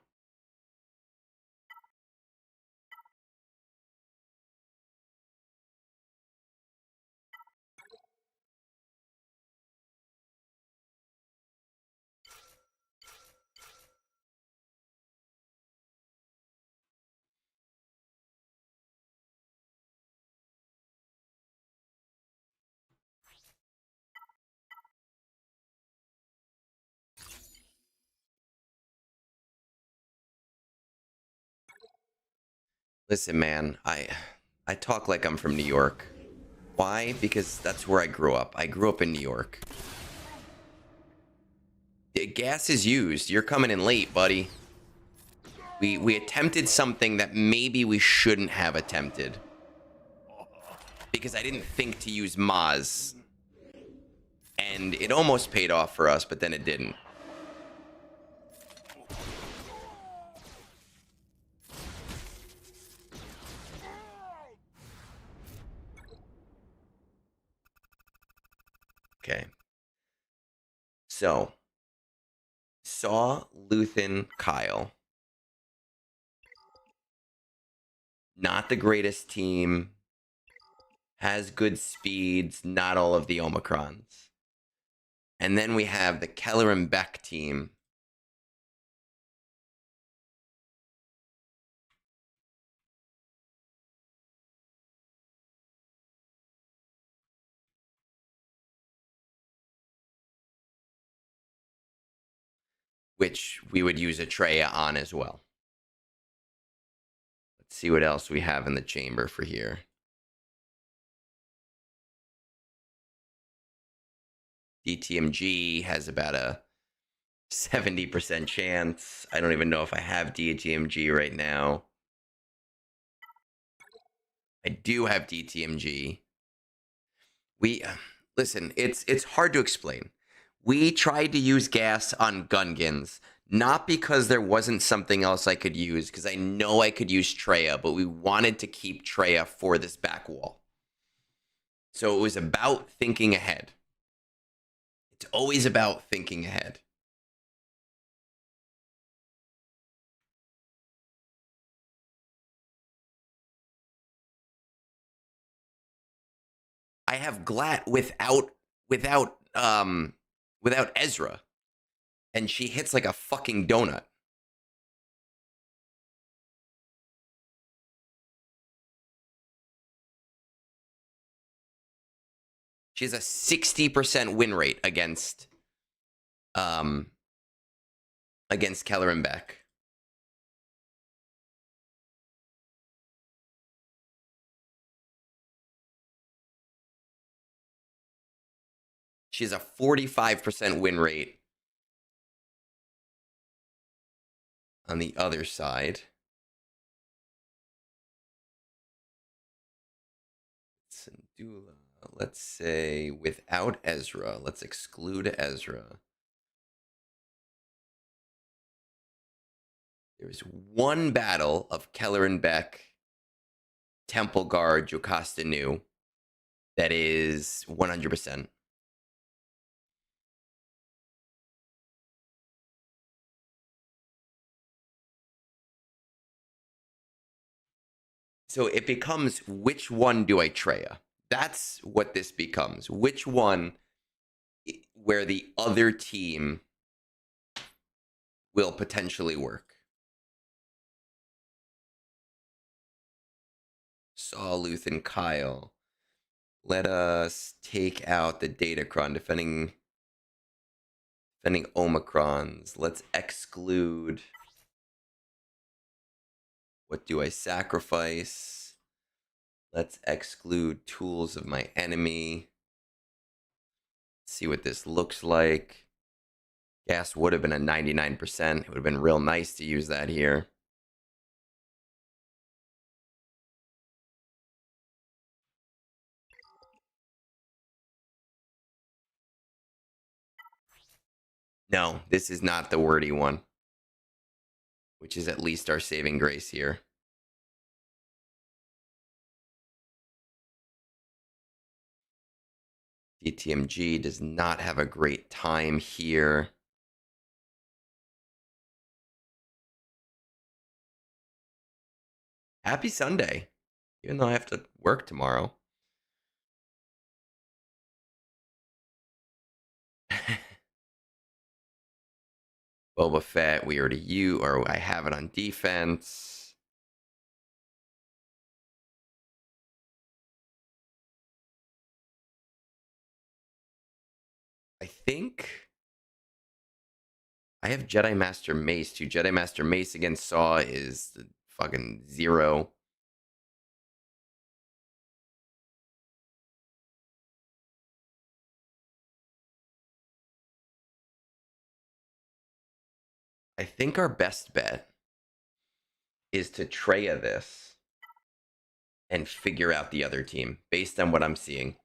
A: Listen, man, I talk like I'm from New York. Why? Because that's where I grew up. I grew up in New York. Gas is used. You're coming in late, buddy. We attempted something that maybe we shouldn't have attempted. Because I didn't think to use Maz. And it almost paid off for us, but then it didn't. Okay. So, Saw, Luthen, Kyle. Not the greatest team. Has good speeds, not all of the Omicrons. And then we have the Keller and Beck team. which we would use Atreya on as well. Let's see what else we have in the chamber for here. DTMG has about a 70% chance. I don't even know if I have DTMG right now. I do have DTMG. Listen, it's hard to explain. We tried to use gas on Gungans, not because there wasn't something else I could use, because I know I could use Treya, but we wanted to keep Treya for this back wall. So it was about thinking ahead. It's always about thinking ahead. I have Glat without Ezra, and she hits like a fucking donut. She has a 60% win rate against Keller and Beck. She has a 45% win rate on the other side. Syndulla. Let's say without Ezra. Let's exclude Ezra. There's one battle of Keller and Beck, Temple Guard, Jocasta Nu, that is 100%. So it becomes, which one do I Treya? That's what this becomes. Which one where the other team will potentially work? Saul, Luth, and Kyle. Let us take out the datacron, defending Omicrons. Let's exclude. What do I sacrifice? Let's exclude tools of my enemy. See what this looks like. Gas would have been a 99%. It would have been real nice to use that here. No, this is not the wordy one, which is at least our saving grace here. DTMG does not have a great time here. Happy Sunday, even though I have to work tomorrow. Boba Fett, we already or I have it on defense. I think I have Jedi Master Mace too. Jedi Master Mace against Saw is fucking 0. I think our best bet is to Treya this and figure out the other team based on what I'm seeing.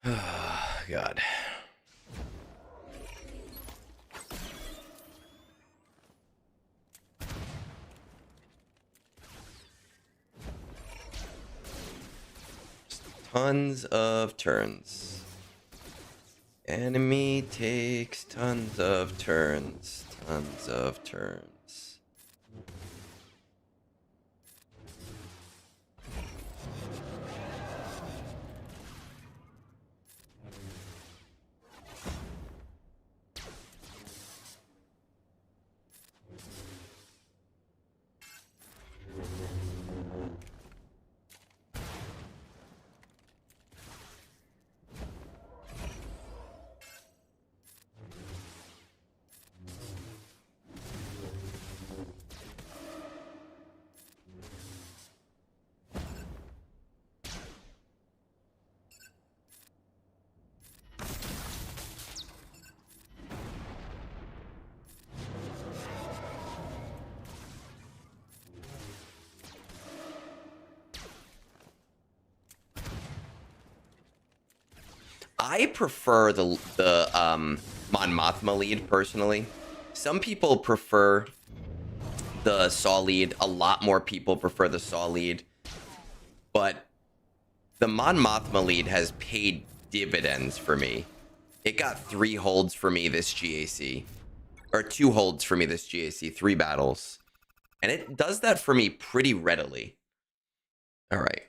A: Oh, God. Tons of turns. Enemy takes tons of turns. Tons of turns. I prefer the Mon Mothma lead personally. Some people prefer the Saw lead. A lot more people prefer the Saw lead. But the Mon Mothma lead has paid dividends for me. It got 3 holds for me this GAC. Or 2 holds for me this GAC. 3 battles. And it does that for me pretty readily. All right.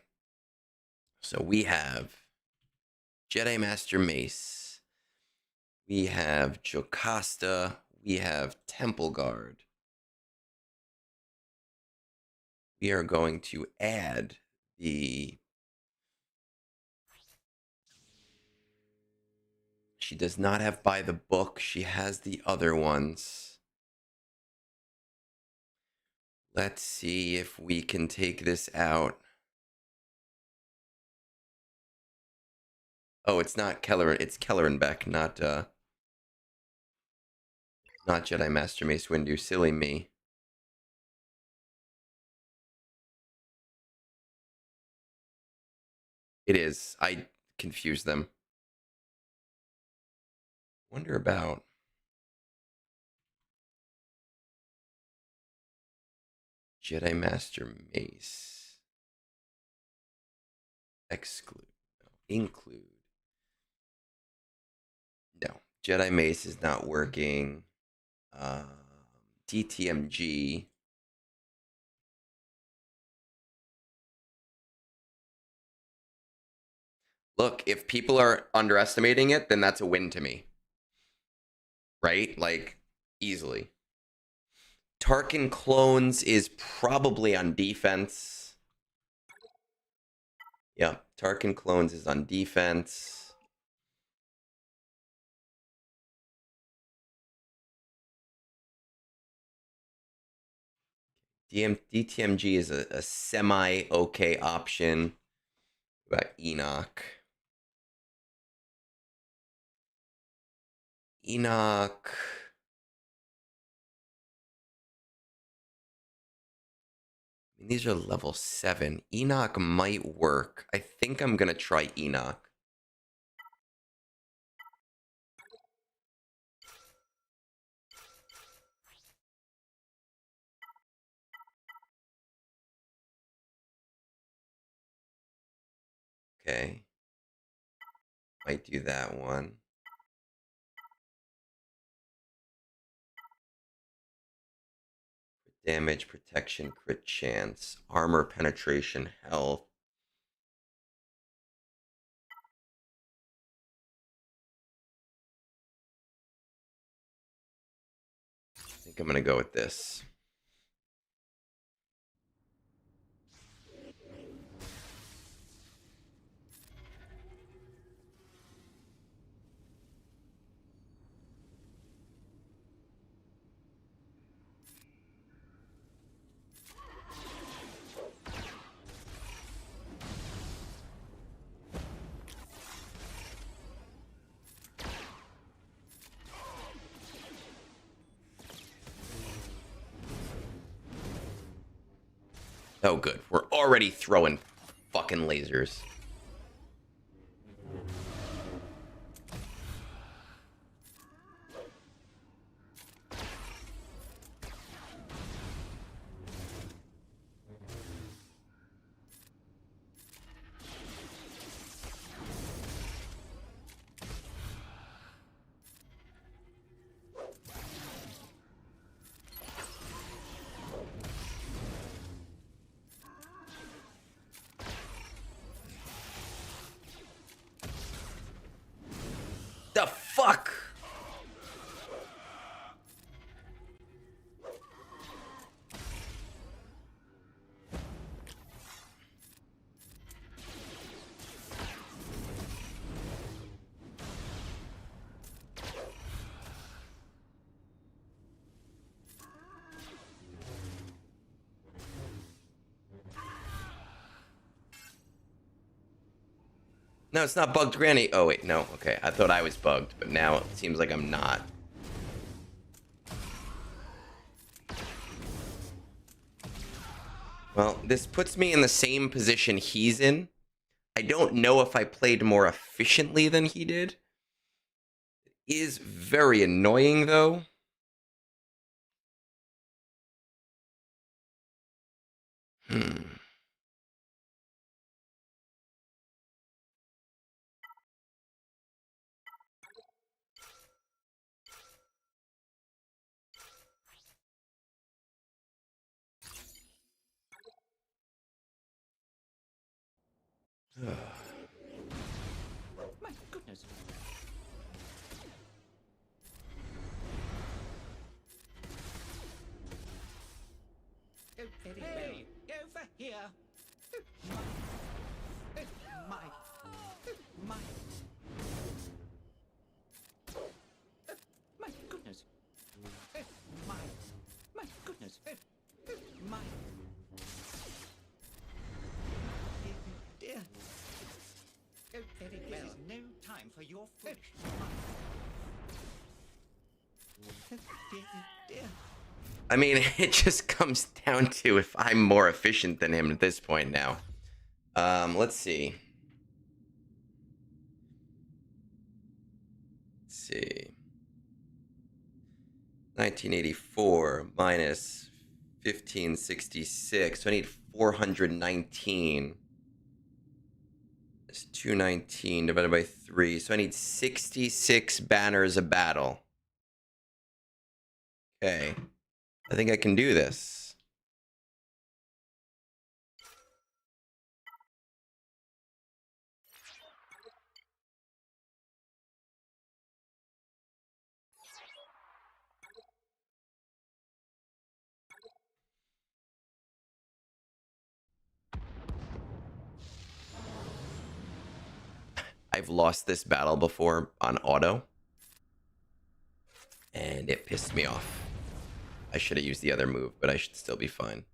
A: So we have Jedi Master Mace. We have Jocasta. We have Temple Guard. We are going to add the... She does not have by the book. She has the other ones. Let's see if we can take this out. Oh, it's not Keller. It's Keller and Beck, not Jedi Master Mace Windu. Silly me. It is. I confused them. Wonder about... Jedi Master Mace. Exclude. No. Include. No. Jedi Mace is not working. DTMG. Look, if people are underestimating it, then that's a win to me. Right? Like, easily. Tarkin Clones is probably on defense. Yeah, Tarkin Clones is on defense. DTMG is a semi-okay option. What about Enoch? Enoch... These are level 7. Enoch might work. I think I'm going to try Enoch. Okay. Might do that one. Damage, protection, crit chance, armor, penetration, health. I think I'm going to go with this. Oh, good. We're already throwing fucking lasers. The fuck? No, it's not bugged, Granny. Oh, wait, no. Okay, I thought I was bugged, but now it seems like I'm not. Well, this puts me in the same position he's in, I don't know if I played more efficiently than he did. It is very annoying, though.
B: My goodness. Oh, very hey, well. Over here. My. My. My goodness. My. My goodness. My. Dear. Oh, very well. This is no time for your foolishness. Dear.
A: I mean, it just comes down to if I'm more efficient than him at this point now. Let's see. Let's see. 1984 minus 1566. So I need 419. It's 219 divided by 3. So I need 66 banners a battle. Okay. I think I can do this. I've lost this battle before on auto, and it pissed me off. I should have used the other move, but I should still be fine.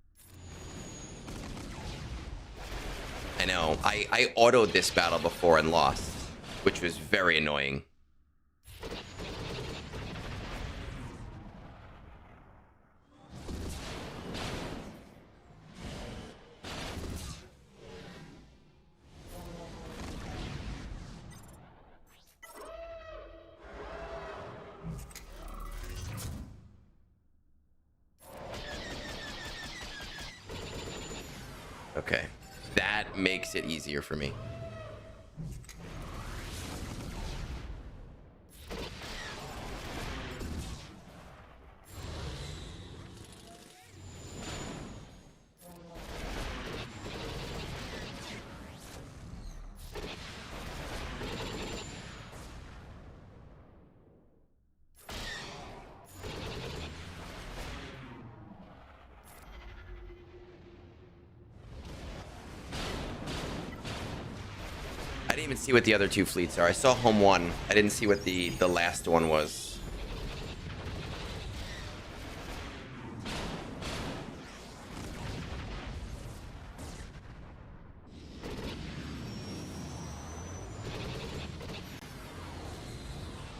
A: I know. I autoed this battle before and lost, which was very annoying. Okay. That makes it easier for me. I didn't even see what the other two fleets are. I saw home one. I didn't see what the last one was.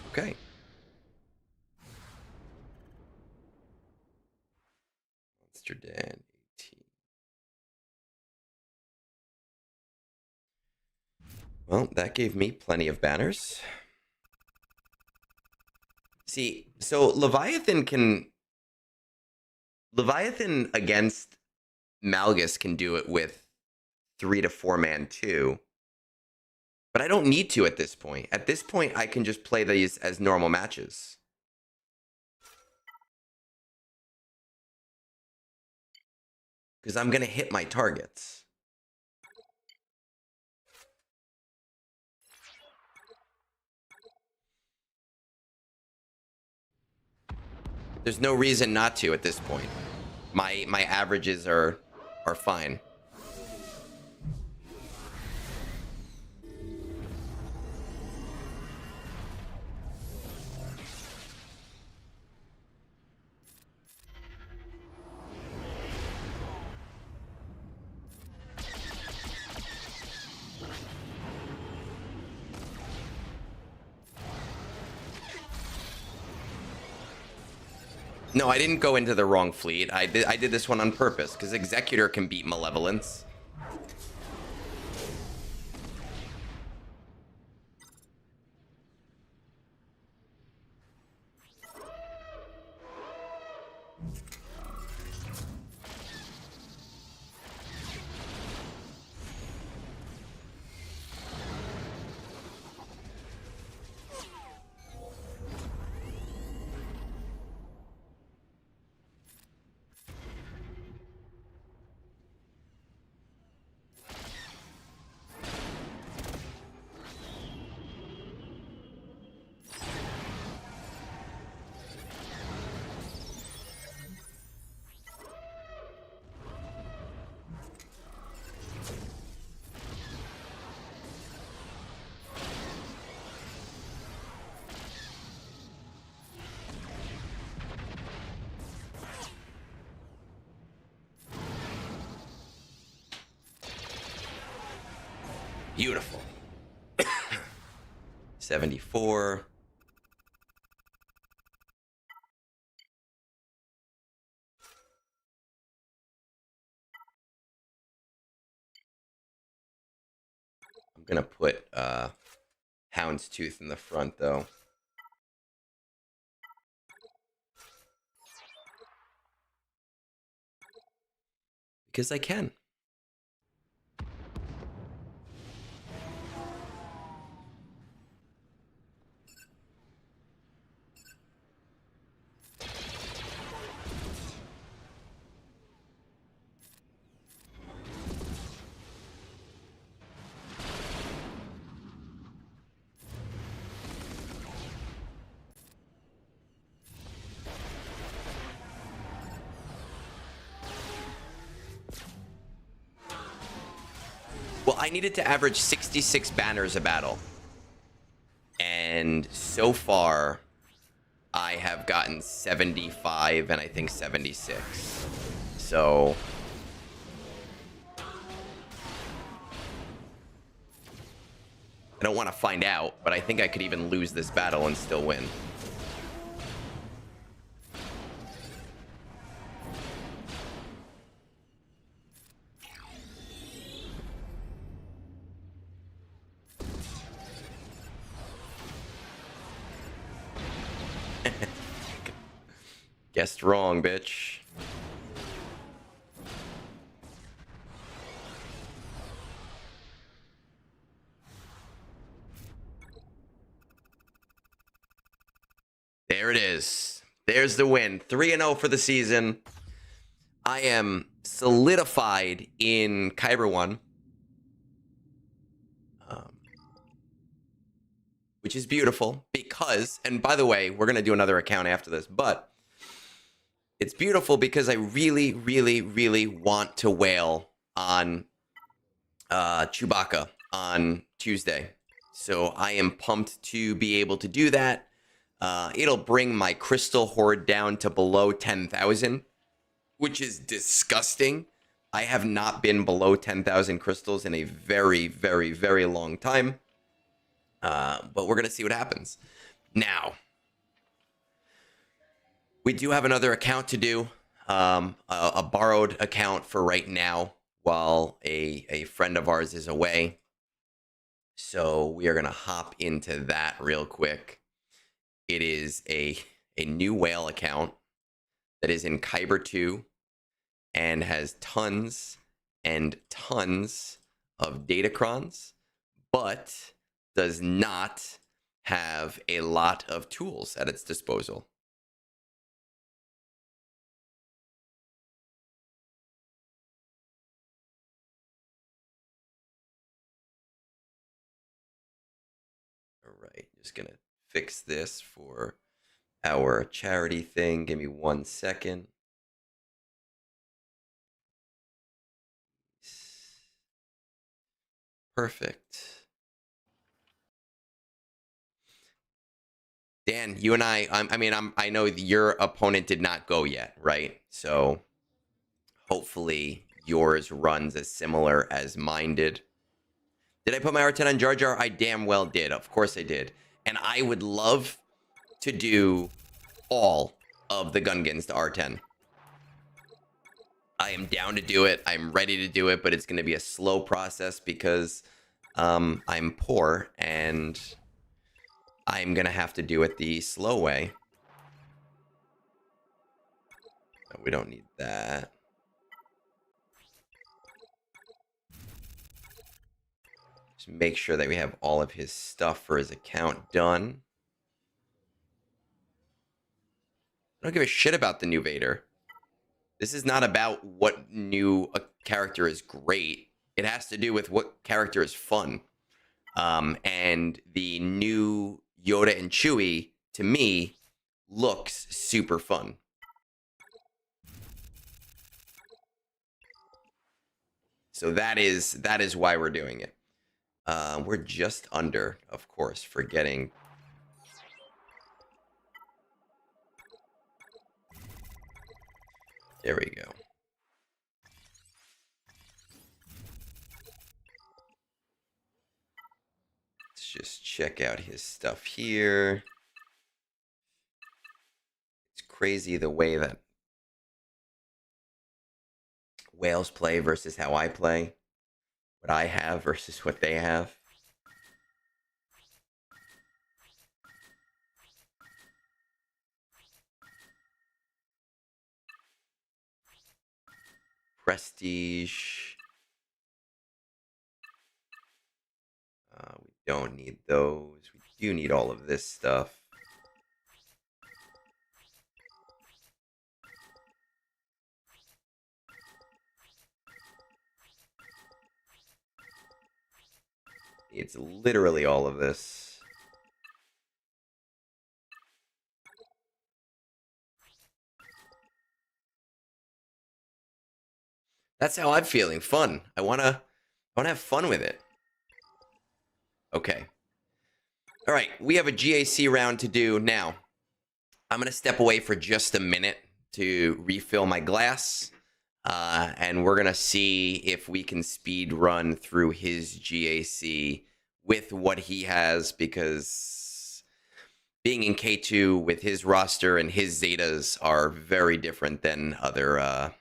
A: Okay. Amsterdam 18. Well, that gave me plenty of banners. See, so Leviathan against Malgus can do it with 3 to 4 man too. But I don't need to at this point. At this point, I can just play these as normal matches. Because I'm going to hit my targets. There's no reason not to at this point. My averages are fine. No, I didn't go into the wrong fleet. I did this one on purpose, because Executor can beat Malevolence. Beautiful. 74. I'm gonna put Houndstooth in the front though. Because I can. Well, I needed to average 66 banners a battle. And so far, I have gotten 75 and I think 76. So... I don't want to find out, but I think I could even lose this battle and still win. Guessed wrong, bitch. There it is. There's the win. 3-0 for the season. I am solidified in Kyber 1. Which is beautiful because, and by the way, we're going to do another account after this, but it's beautiful because I really, really, really want to whale on Chewbacca on Tuesday. So I am pumped to be able to do that. It'll bring my crystal hoard down to below 10,000, which is disgusting. I have not been below 10,000 crystals in a very, very, very long time. But we're going to see what happens. Now, we do have another account to do, a borrowed account for right now while a friend of ours is away. So we are going to hop into that real quick. It is a new whale account that is in Kyber 2 and has tons and tons of datacrons, but does not have a lot of tools at its disposal. All right, just gonna fix this for our charity thing. Give me 1 second. Perfect. Dan, you and I know your opponent did not go yet, right? So hopefully yours runs as similar as mine did. Did I put my R10 on Jar Jar? I damn well did. Of course I did. And I would love to do all of the Gungans to R10. I am down to do it. I'm ready to do it, but it's going to be a slow process because I'm poor and I'm going to have to do it the slow way. No, we don't need that. Just make sure that we have all of his stuff for his account done. I don't give a shit about the new Vader. This is not about what new character is great. It has to do with what character is fun. And the new Yoda and Chewie, to me, looks super fun. So that is why we're doing it. We're just under, of course, for getting. There we go. Let's just check out his stuff here. It's crazy the way that whales play versus how I play. What I have versus what they have. Prestige. We don't need those. We do need all of this stuff. It's literally all of this. That's how I'm feeling. Fun. I wanna have fun with it. Okay. All right, we have a GAC round to do now. I'm gonna step away for just a minute to refill my glass, and we're gonna see if we can speed run through his GAC with what he has, because being in K2 with his roster and his Zetas are very different than other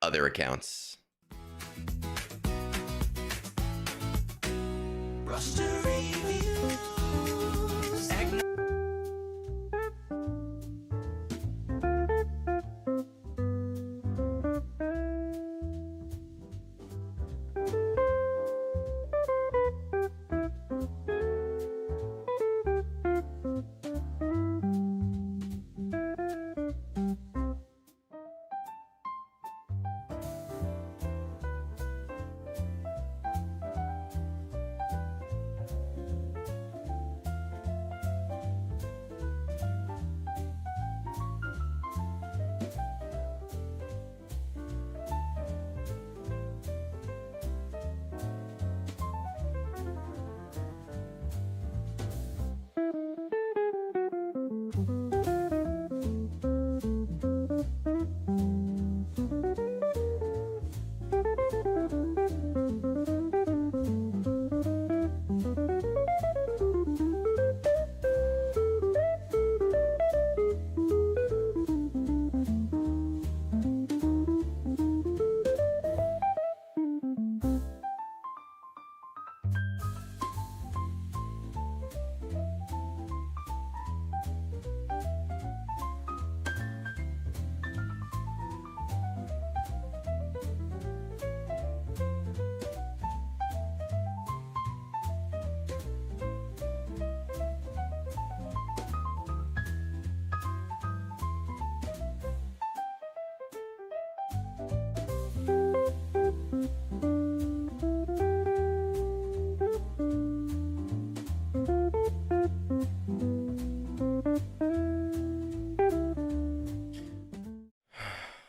A: accounts.
B: Roster reviews.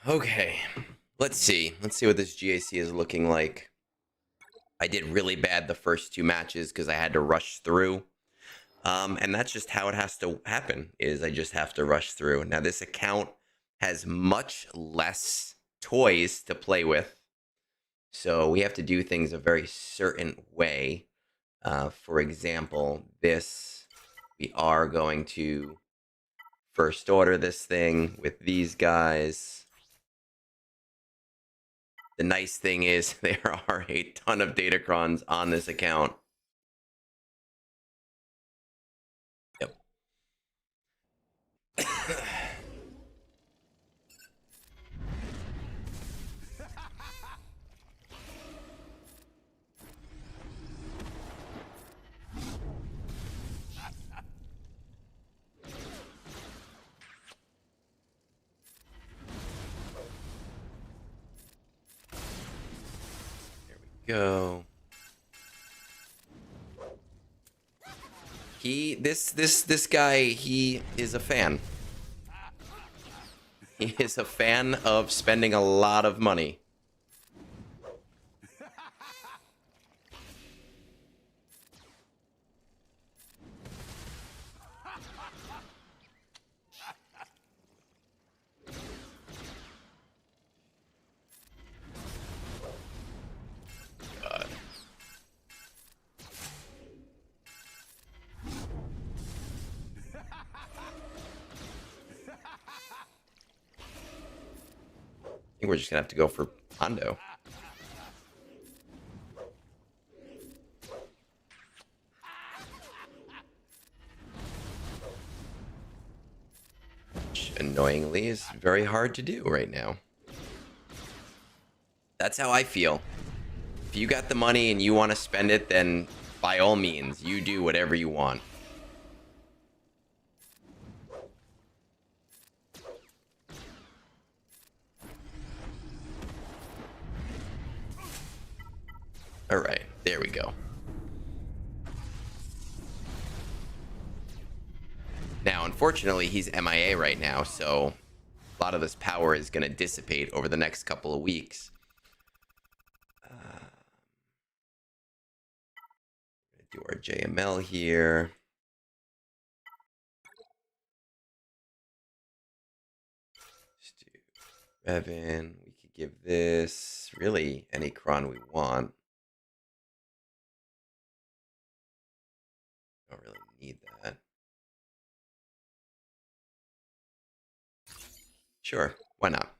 A: Okay, let's see. Let's see what this GAC is looking like. I did really bad the first two matches because I had to rush through. And that's just how it has to happen, is I just have to rush through. Now, this account has much less toys to play with. So we have to do things a very certain way. For example, this, we are going to first order this thing with these guys. The nice thing is there are a ton of datacrons on this account. Yep. Go. This guy, he is a fan. He is a fan of spending a lot of money. God. I think we're just gonna have to go for Hondo. Which annoyingly is very hard to do right now. That's how I feel. If you got the money and you want to spend it, then by all means, you do whatever you want. All right, there we go. Now, unfortunately, he's MIA right now, so a lot of this power is going to dissipate over the next couple of weeks. Do our JML here. Let's do Revan. We could give this really any cron we want. Don't really need that. Sure, why not?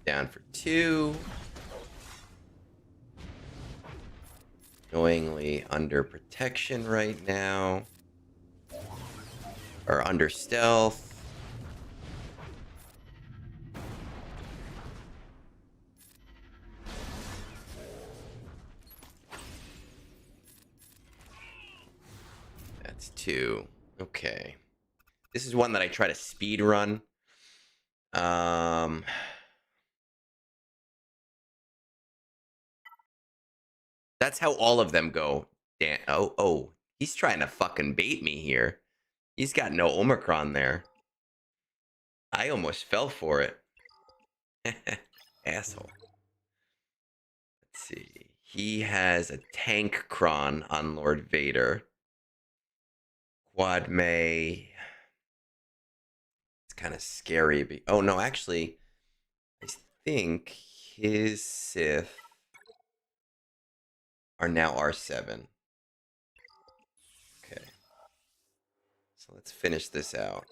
A: Down for 2. Annoyingly under protection right now. Or under stealth. That's 2. Okay. This is one that I try to speed run. That's how all of them go. Dan oh, he's trying to fucking bait me here. He's got no Omicron there. I almost fell for it. Asshole. Let's see. He has a tank cron on Lord Vader. Quad May. It's kind of scary. Oh, no, actually, I think his Sith are now R7. Okay. So let's finish this out.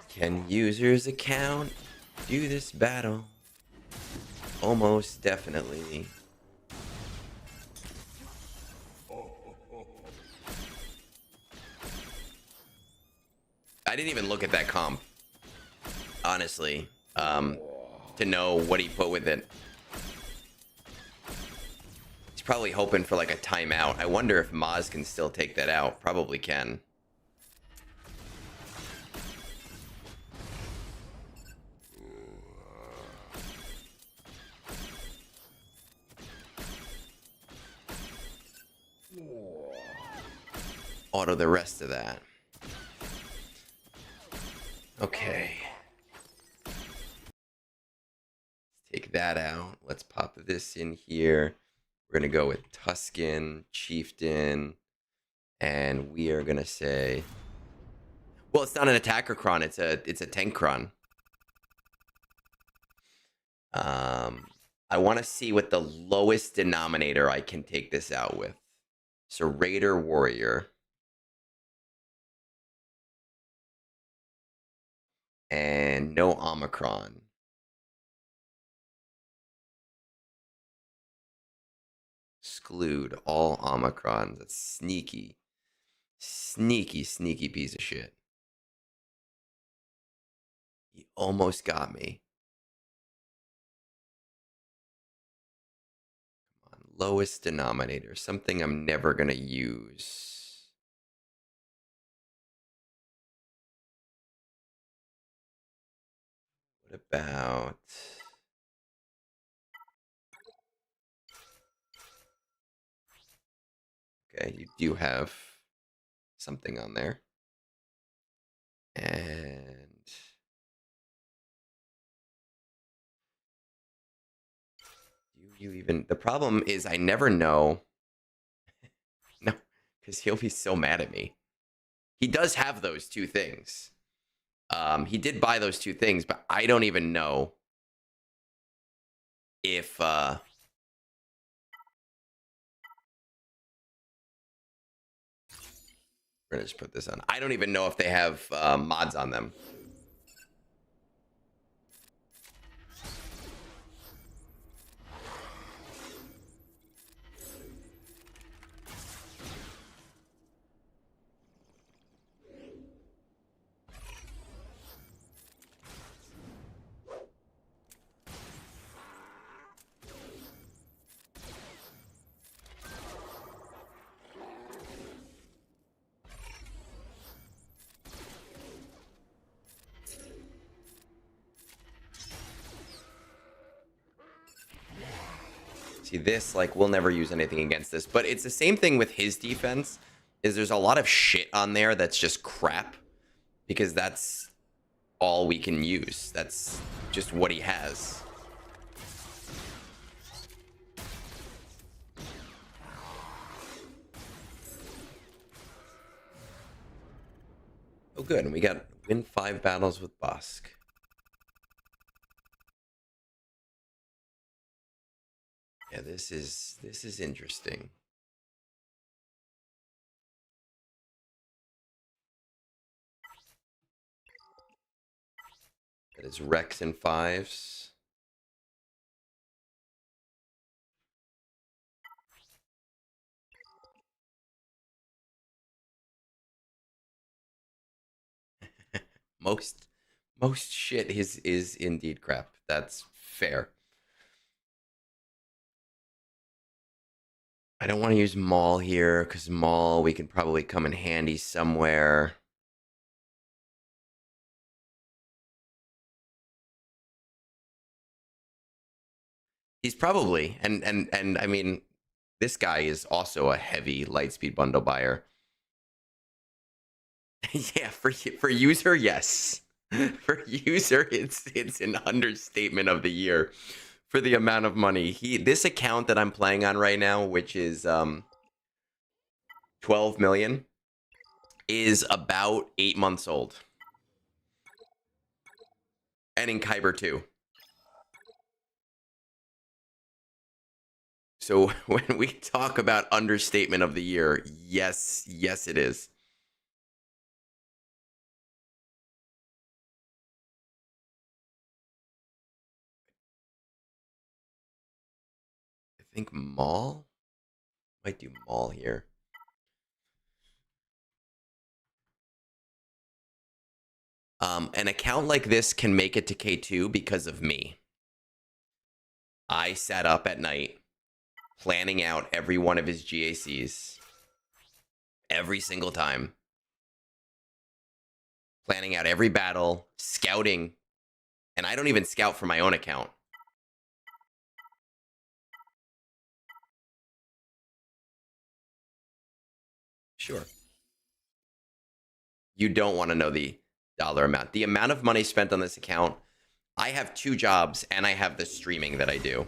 A: Can users' account do this battle? Almost definitely. I didn't even look at that comp, honestly, to know what he put with it. He's probably hoping for like a timeout. I wonder if Maz can still take that out. Probably can. Auto the rest of that. Okay. Let's take that out. Let's pop this in here. We're going to go with Tuscan, Chieftain, and we are going to say... Well, it's not an attacker cron, it's a tank cron. I want to see what the lowest denominator I can take this out with. So Raider Warrior. And no Omicron. Exclude all Omicrons. That's sneaky. Sneaky piece of shit. He almost got me. Come on, lowest denominator. Something I'm never going to use. What about... Okay, you do have something on there. And... You even... The problem is I never know... No, because he'll be so mad at me. He does have those two things. He did buy those two things, but I don't even know if... We're going to just put this on. I don't even know if they have mods on them. See, this, like, we'll never use anything against this. But it's the same thing with his defense, is there's a lot of shit on there that's just crap. Because that's all we can use. That's just what he has. Oh, good. And we got win 5 battles with Bosk. Yeah, this is interesting. That is Rex and 5s. Most shit is indeed crap. That's fair. I don't want to use Maul here, because Maul, we can probably come in handy somewhere. He's probably, and I mean, this guy is also a heavy Lightspeed bundle buyer. Yeah, for user, yes. For user, it's an understatement of the year. For the amount of money, this account that I'm playing on right now, which is 12 million, is about 8 months old, and in Kyber too. So when we talk about understatement of the year, yes, it is. I think Maul might do Maul here. An account like this can make it to K2 because of me. I sat up at night planning out every one of his GACs every single time. Planning out every battle, scouting, and I don't even scout for my own account. Sure. You don't want to know the dollar amount. The amount of money spent on this account, I have 2 jobs and I have the streaming that I do.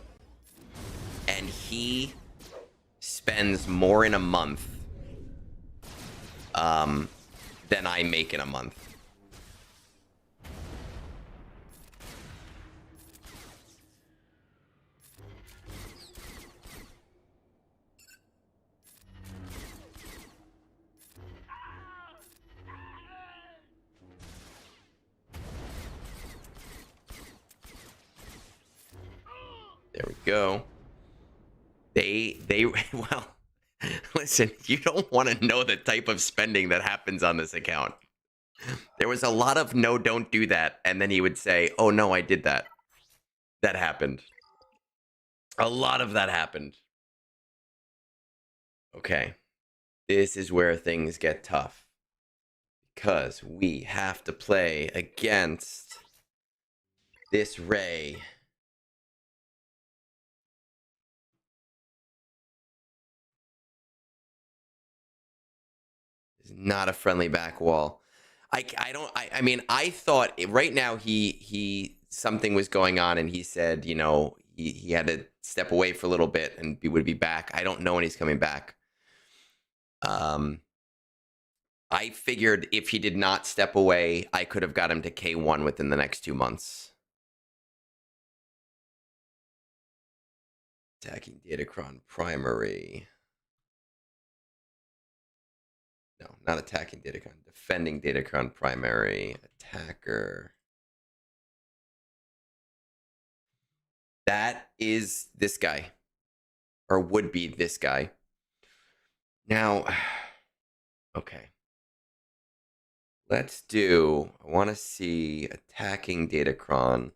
A: And he spends more in a month than I make in a month. There we go. They well, listen, you don't want to know the type of spending that happens on this account. There was a lot of no, don't do that, and then he would say, "Oh no, I did that." That happened. A lot of that happened. Okay. This is where things get tough. Because we have to play against this Ray. It's not a friendly back wall. I mean, I thought right now he something was going on and he said, you know, he had to step away for a little bit and he would be back. I don't know when he's coming back. I figured if he did not step away, I could have got him to K1 within the next 2 months. Attacking datacron primary. No, not attacking datacron. Defending datacron primary. Attacker. That is this guy. Or would be this guy. Now, okay. Let's do, I want to see attacking datacron.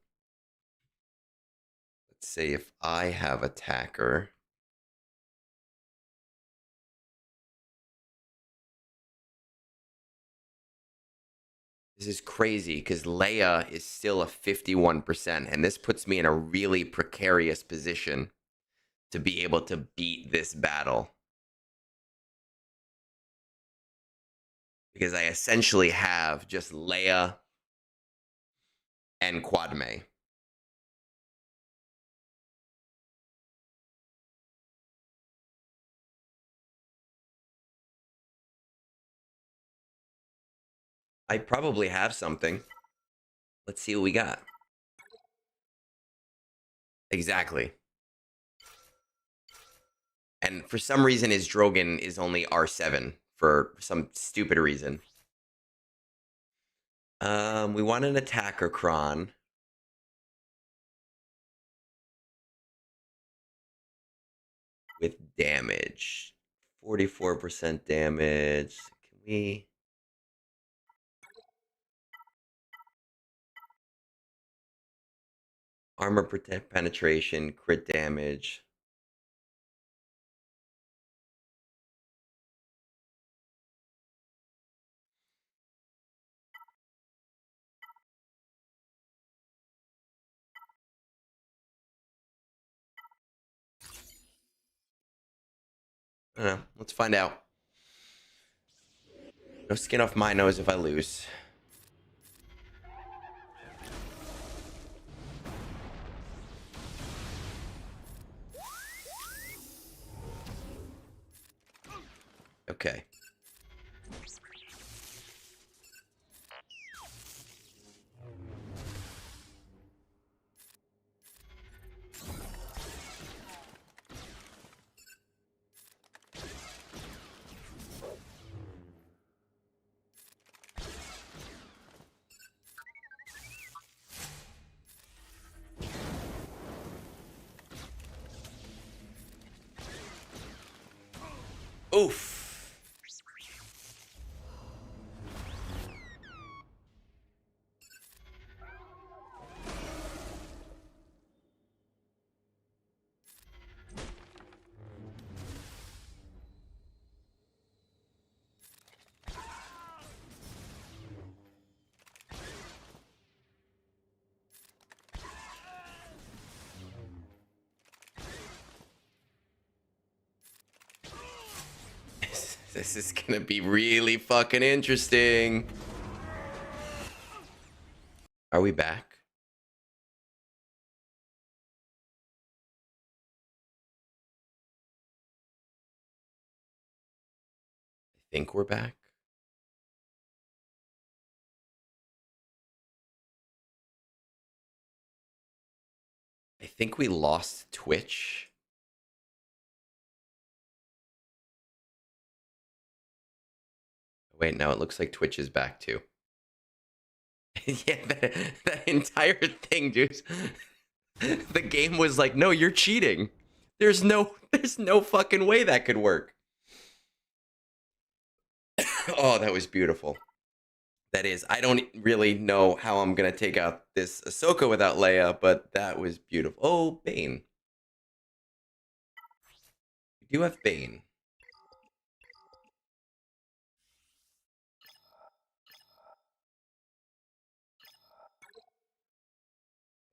A: Let's say if I have attacker. This is crazy because Leia is still a 51%, and this puts me in a really precarious position to be able to beat this battle. Because I essentially have just Leia and Quadme. I probably have something. Let's see what we got. Exactly. And for some reason, his Drogon is only R7 for some stupid reason. We want an attacker cron. With damage. 44% damage. Can we... Armor protect penetration, crit damage. I don't know. Let's find out. No skin off my nose if I lose. Okay. Oof. This is gonna be really fucking interesting. Are we back? think we're back. I think we lost Twitch. Wait, no, it looks like Twitch is back too. Yeah, that entire thing, dude. The game was like, no, you're cheating. There's no fucking way that could work. Oh, that was beautiful. That is, I don't really know how I'm gonna take out this Ahsoka without Leia, but that was beautiful. Oh, Bane. We do have Bane.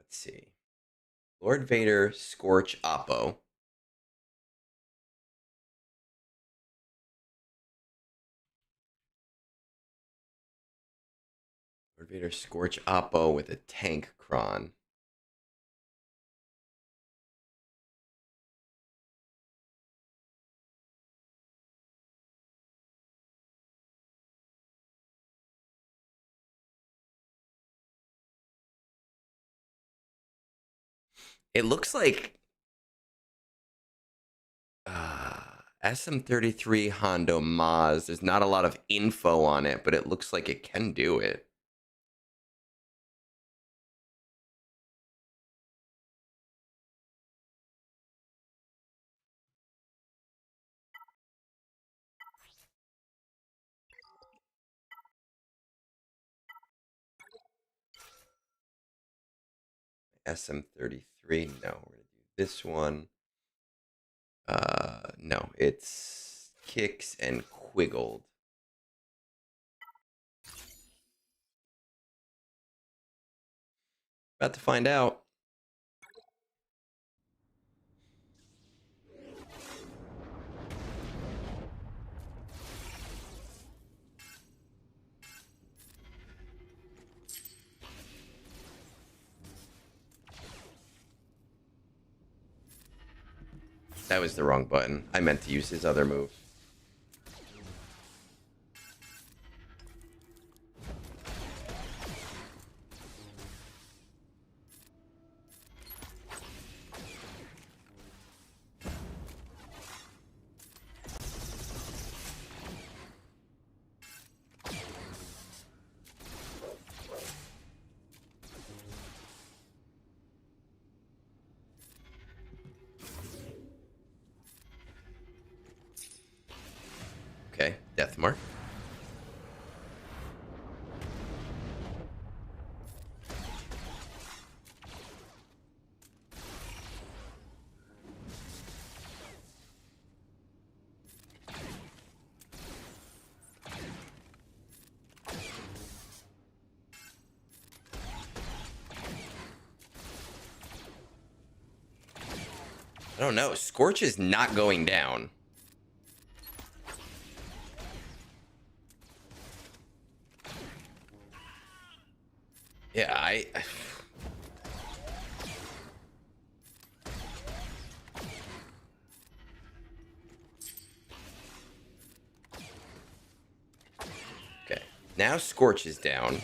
A: Let's see. Lord Vader, Scorch, Oppo. Lord Vader, Scorch, Oppo with a tank cron. It looks like SM33 Hondo Maz. There's not a lot of info on it, but it looks like it can do it. SM33, no, we're gonna do this one. No, it's Kicks and Quiggled. About to find out. That was the wrong button. I meant to use his other move. Okay, Death Mark. I don't know. Scorch is not going down. Yeah, Okay. Now Scorch is down.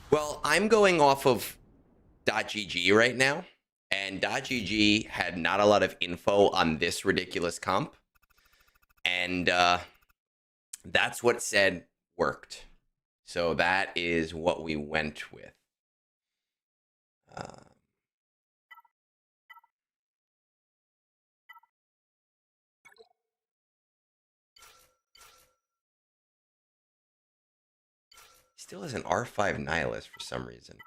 A: Well, I'm going off of .gg right now, and .gg had not a lot of info on this ridiculous comp, and that's what said worked. So that is what we went with. Still has an R5 Nihilist for some reason.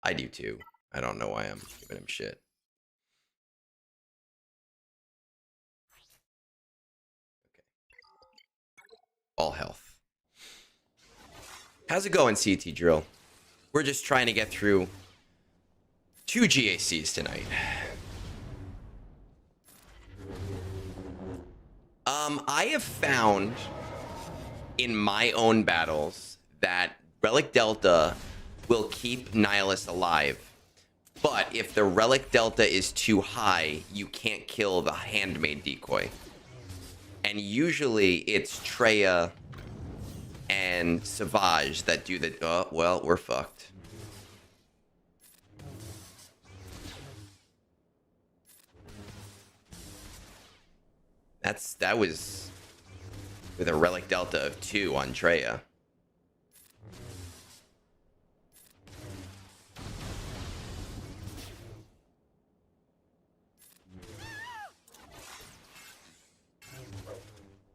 A: I do too. I don't know why I'm giving him shit. Okay. All health. How's it going, CT Drill? We're just trying to get through 2 GACs tonight. I have found in my own battles that Relic Delta will keep Nihilist alive. But if the Relic Delta is too high, you can't kill the handmade decoy. And usually it's Treya and Savage that do the... Oh, well, we're fucked. That was with a Relic Delta of 2 on Treya.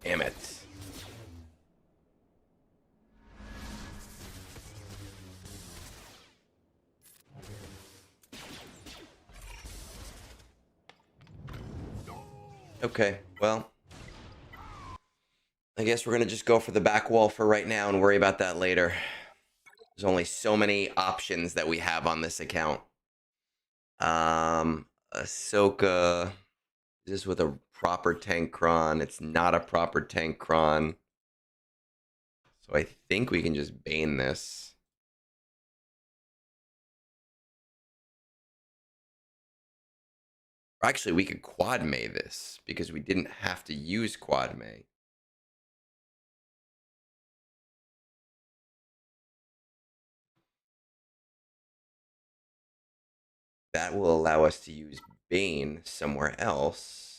A: Damn it. Okay, well, I guess we're gonna just go for the back wall for right now and worry about that later. There's only so many options that we have on this account. Ahsoka. Is this with a proper Tankron? It's not a proper Tankron. So I think we can just Bane this. Actually, we could Quad May this because we didn't have to use Quad May. That will allow us to use Bane somewhere else.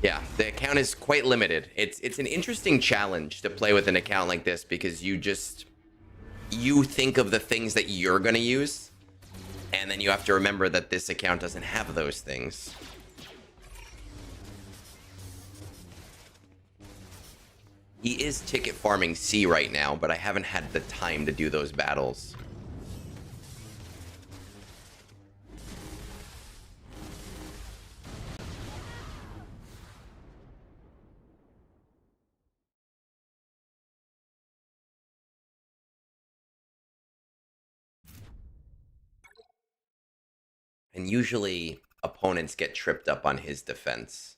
A: Yeah, the account is quite limited. It's an interesting challenge to play with an account like this because you think of the things that you're going to use, and then you have to remember that this account doesn't have those things. He is ticket farming C right now, but I haven't had the time to do those battles. And usually opponents get tripped up on his defense.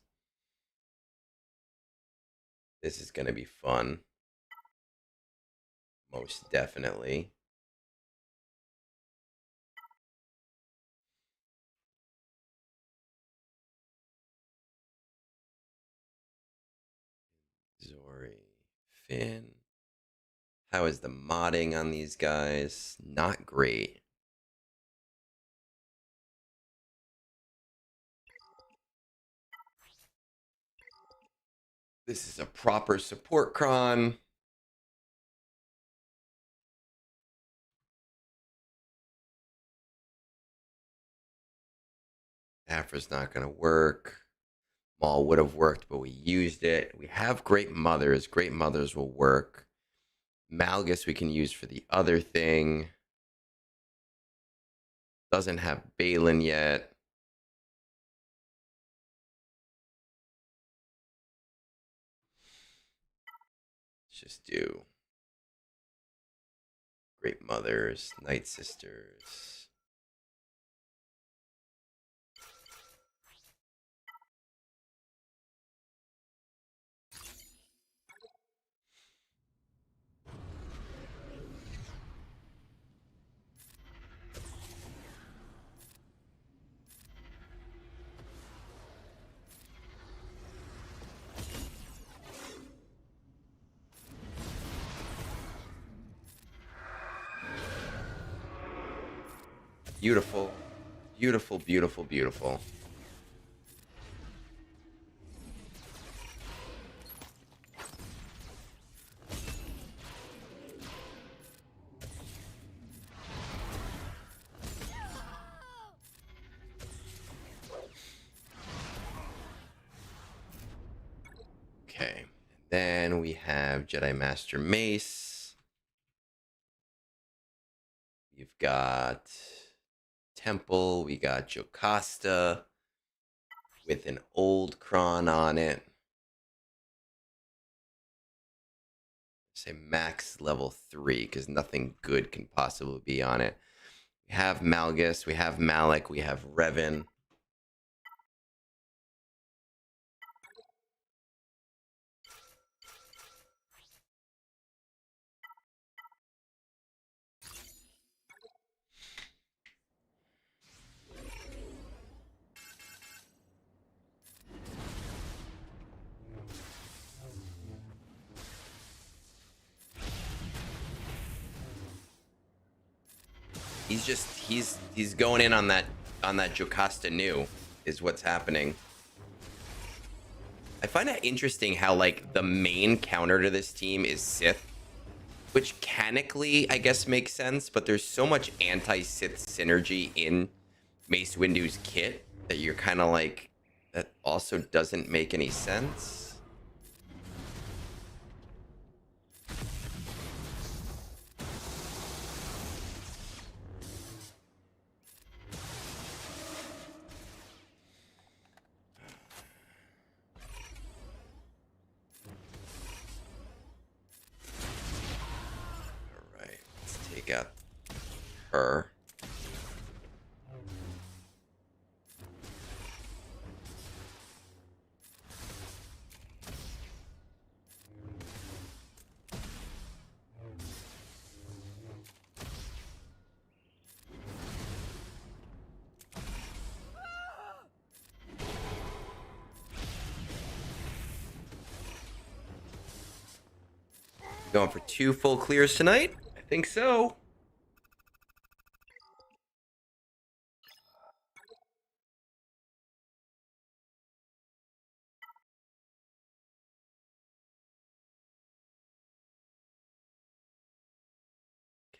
A: This is going to be fun. Most definitely. Zori, Finn. How is the modding on these guys? Not great. This is a proper support cron. Afra's not going to work. Maul would have worked, but we used it. We have Great Mothers. Great Mothers will work. Malgus we can use for the other thing. Doesn't have Balin yet. Let's just do Great Mothers, Night Sisters. Beautiful, beautiful, beautiful, beautiful. Okay. Then we have Jedi Master Mace. You've got Temple. We got Jocasta with an old cron on it. Say max level 3 because nothing good can possibly be on it. We have Malgus, we have Malik, we have Revan. He's going in on that Jocasta new is what's happening. I find it interesting how like the main counter to this team is Sith, which mechanically I guess makes sense, but there's so much anti-Sith synergy in Mace Windu's kit that you're kind of like, that also doesn't make any sense. Got her. Going for 2 full clears tonight? I think so.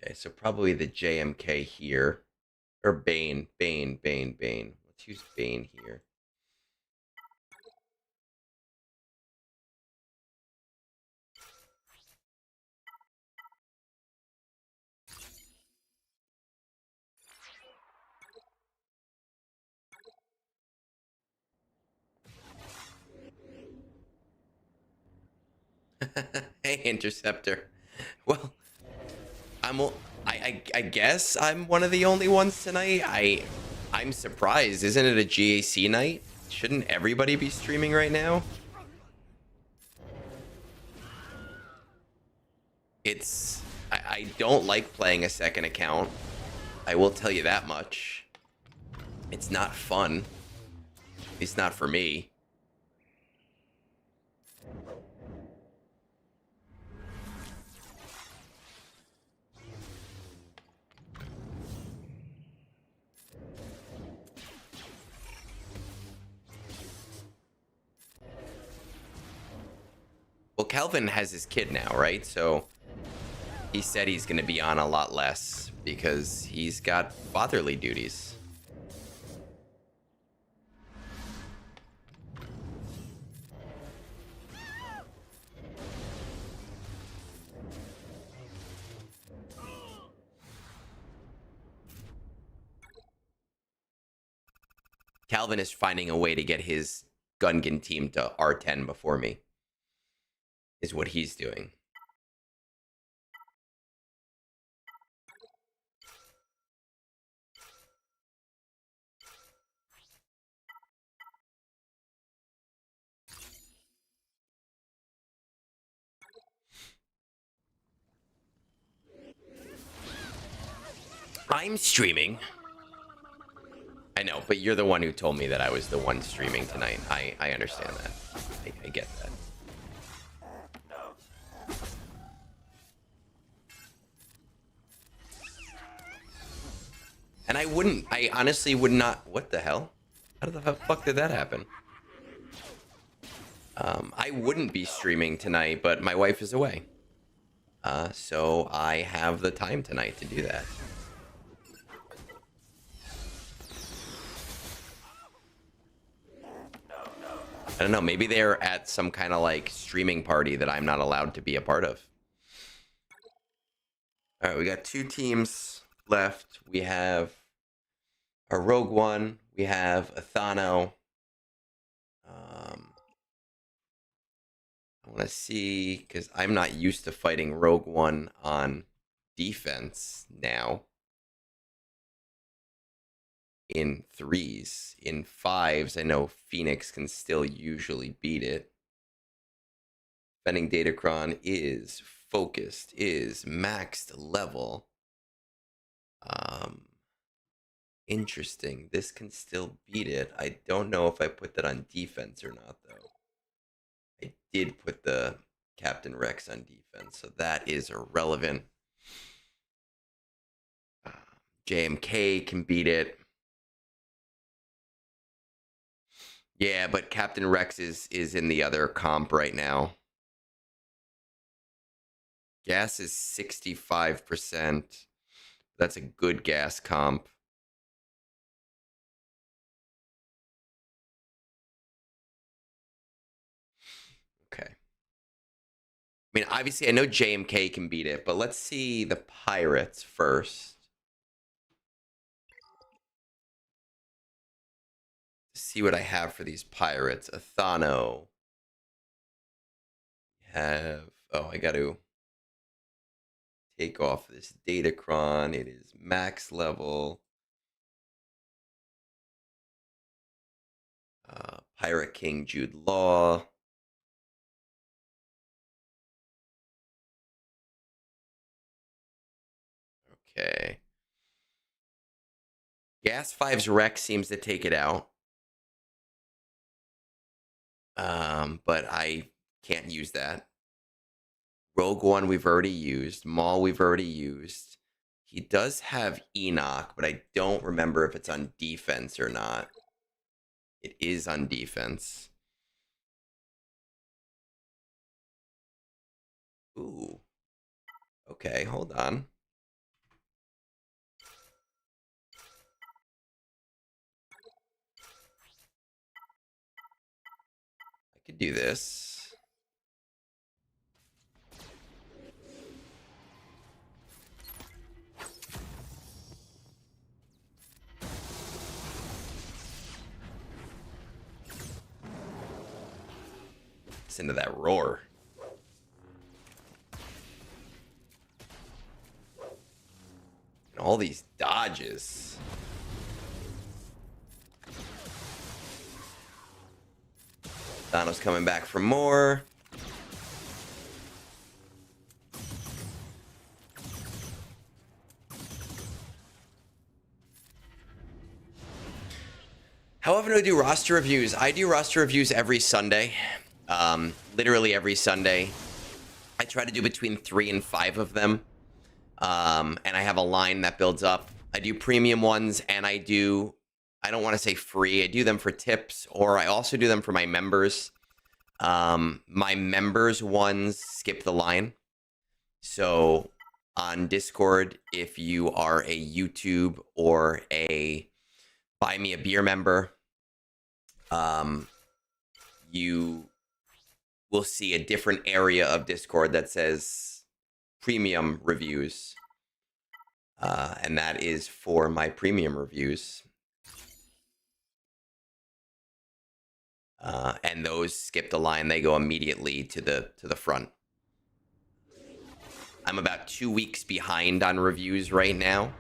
A: Okay, so probably the JMK here. Or Bane. Let's use Bane here. Hey, Interceptor. Well, I guess I'm one of the only ones tonight. I'm surprised. Isn't it a GAC night? Shouldn't everybody be streaming right now? I don't like playing a second account. I will tell you that much. It's not fun. At least not for me. Well, Calvin has his kid now, right? So he said he's going to be on a lot less because he's got fatherly duties. Calvin is finding a way to get his Gungan team to R10 before me, is what he's doing. I'm streaming. I know, but you're the one who told me that I was the one streaming tonight. I understand that. I get that. And I honestly would not, what the hell? How the fuck did that happen? I wouldn't be streaming tonight, but my wife is away. So I have the time tonight to do that. I don't know. Maybe they're at some kind of like streaming party that I'm not allowed to be a part of. All right, we got 2 teams left. We have a Rogue One. We have a Thano. I want to see, because I'm not used to fighting Rogue One on defense now. In 3s. In 5s, I know Phoenix can still usually beat it. Defending Datacron is focused, is maxed level. Interesting. This can still beat it. I don't know if I put that on defense or not, though. I did put the Captain Rex on defense, so that is irrelevant. JMK can beat it. Yeah, but Captain Rex is in the other comp right now. Gas is 65%. That's a good gas comp. Okay. I mean, obviously, I know JMK can beat it, but let's see the Pirates first. See what I have for these Pirates. Athano. Have... Oh, I got to take off this datacron. It is max level. Pirate King Jude Law. Okay. Gas 5's Rex seems to take it out. But I can't use that. Rogue One we've already used. Maul we've already used. He does have Enoch, but I don't remember if it's on defense or not. It is on defense. Ooh. Okay, hold on. I could do this. Listen to that roar. And all these dodges. Thanos coming back for more. How often do I do roster reviews? I do roster reviews every Sunday. Literally every Sunday. I try to do between 3 and 5 of them. And I have a line that builds up. I do premium ones, and I don't want to say free. I do them for tips, or I also do them for my members. My members ones skip the line. So on Discord, if you are a YouTube or a Buy Me a Beer member, you will see a different area of Discord that says premium reviews. And that is for my premium reviews. And those skip the line. They go immediately to the front. I'm about 2 weeks behind on reviews right now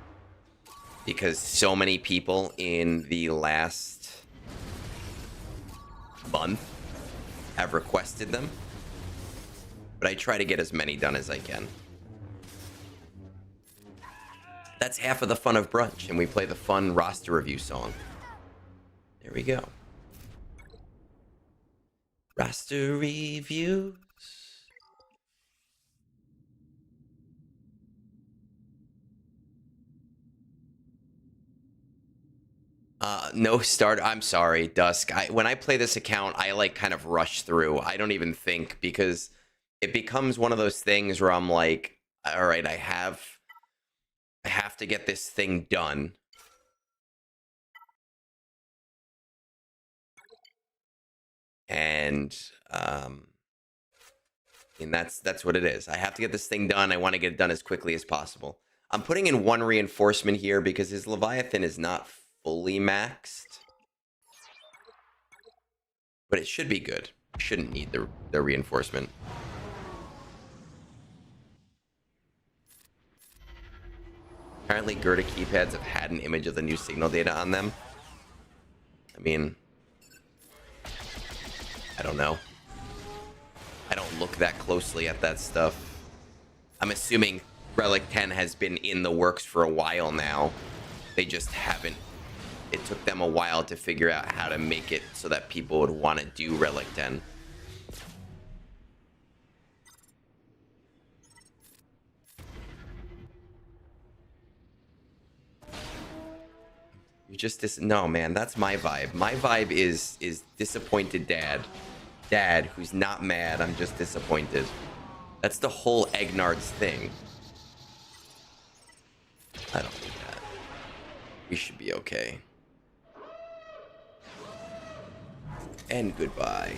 A: because so many people in the last month have requested them. But I try to get as many done as I can. That's half of the fun of brunch, and we play the fun roster review song. There we go. Roster reviews. No start. I'm sorry, Dusk. When I play this account, I like kind of rush through. I don't even think, because it becomes one of those things where I'm like, all right, I have to get this thing done. And and that's what it is. I have to get this thing done. I want to get it done as quickly as possible. I'm putting in 1 reinforcement here because his Leviathan is not fully maxed. But it should be good. Shouldn't need the reinforcement. Apparently Gerda keypads have had an image of the new signal data on them. I mean, I don't know. I don't look that closely at that stuff. I'm assuming Relic 10 has been in the works for a while now. They just haven't. It took them a while to figure out how to make it so that people would want to do Relic 10. You just no, man, that's my vibe. My vibe is disappointed dad who's not mad. I'm just disappointed. That's the whole Egnards thing. I don't need that. We should be okay. And goodbye.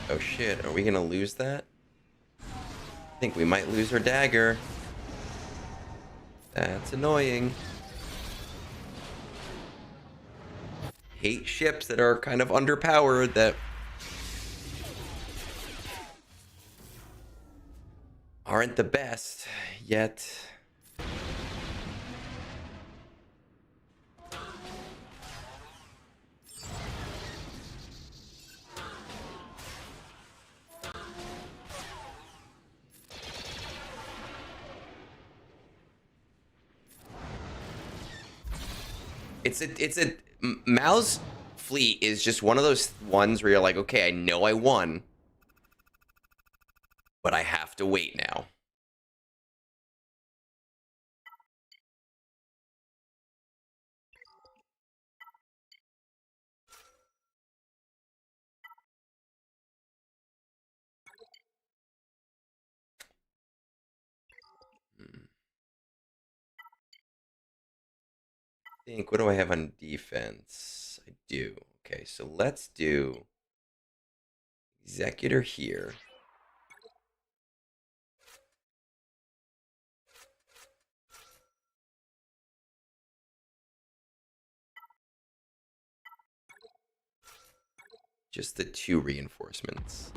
A: Oh shit, are we gonna lose that? I think we might lose our dagger. That's annoying. Hate ships that are kind of underpowered that aren't the best yet. It's a Mao's fleet is just one of those ones where you're like, okay, I know I won, but I have to wait now. Think, what do I have on defense? I do. Okay, so let's do Executor here. Just the 2 reinforcements.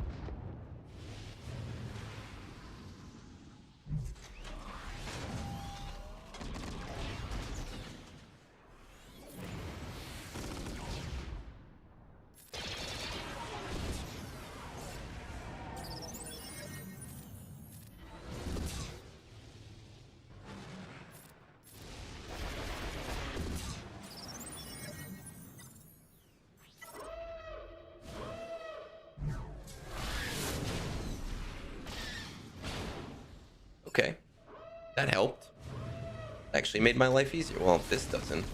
A: Okay, that helped. Actually made my life easier. Well, this doesn't.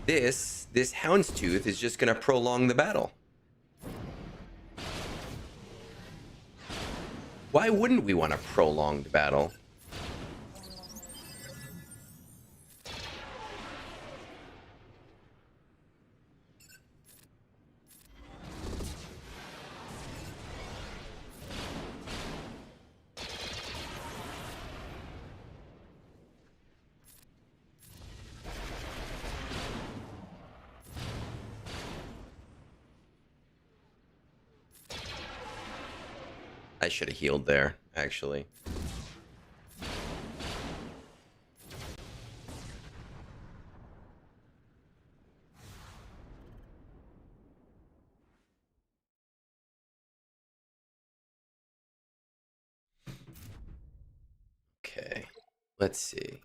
A: This Houndstooth is just gonna prolong the battle. Why wouldn't we want to prolong the battle? I should have healed there, actually. Okay, let's see.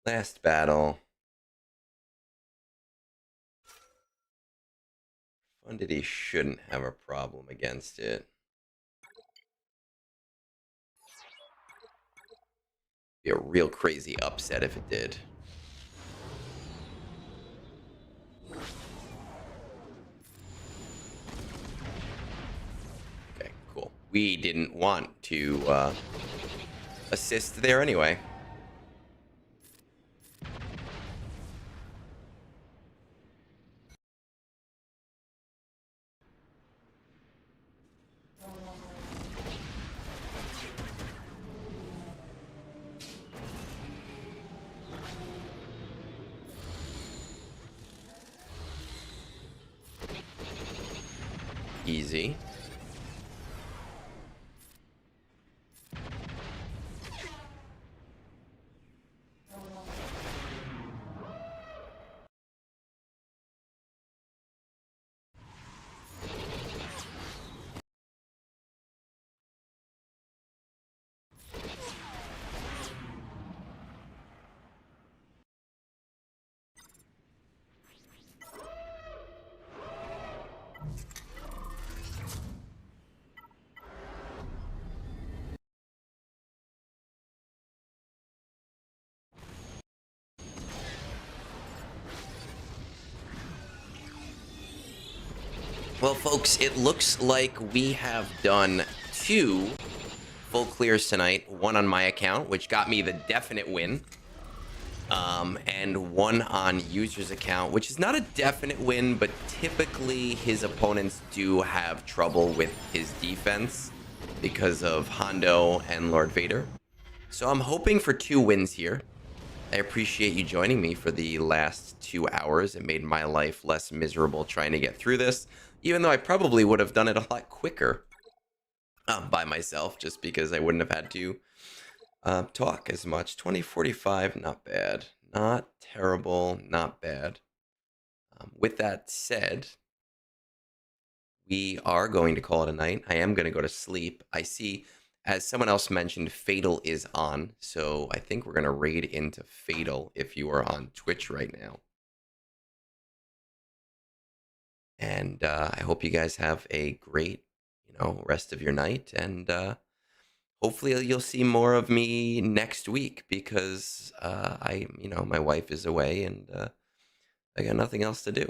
A: Last battle. Fundity shouldn't have a problem against it. Be a real crazy upset if it did. we didn't want to assist there anyway. Easy. Well, folks, it looks like we have done 2 full clears tonight. 1 on my account, which got me the definite win. And 1 on user's account, which is not a definite win, but typically his opponents do have trouble with his defense because of Hondo and Lord Vader. So I'm hoping for 2 wins here. I appreciate you joining me for the last 2 hours. It made my life less miserable trying to get through this, even though I probably would have done it a lot quicker by myself, just because I wouldn't have had to talk as much. 2045, not bad. Not terrible, not bad. With that said, we are going to call it a night. I am going to go to sleep. I see, as someone else mentioned, Fatal is on, so I think we're going to raid into Fatal if you are on Twitch right now. And I hope you guys have a great, rest of your night, and hopefully you'll see more of me next week, because my wife is away and I got nothing else to do.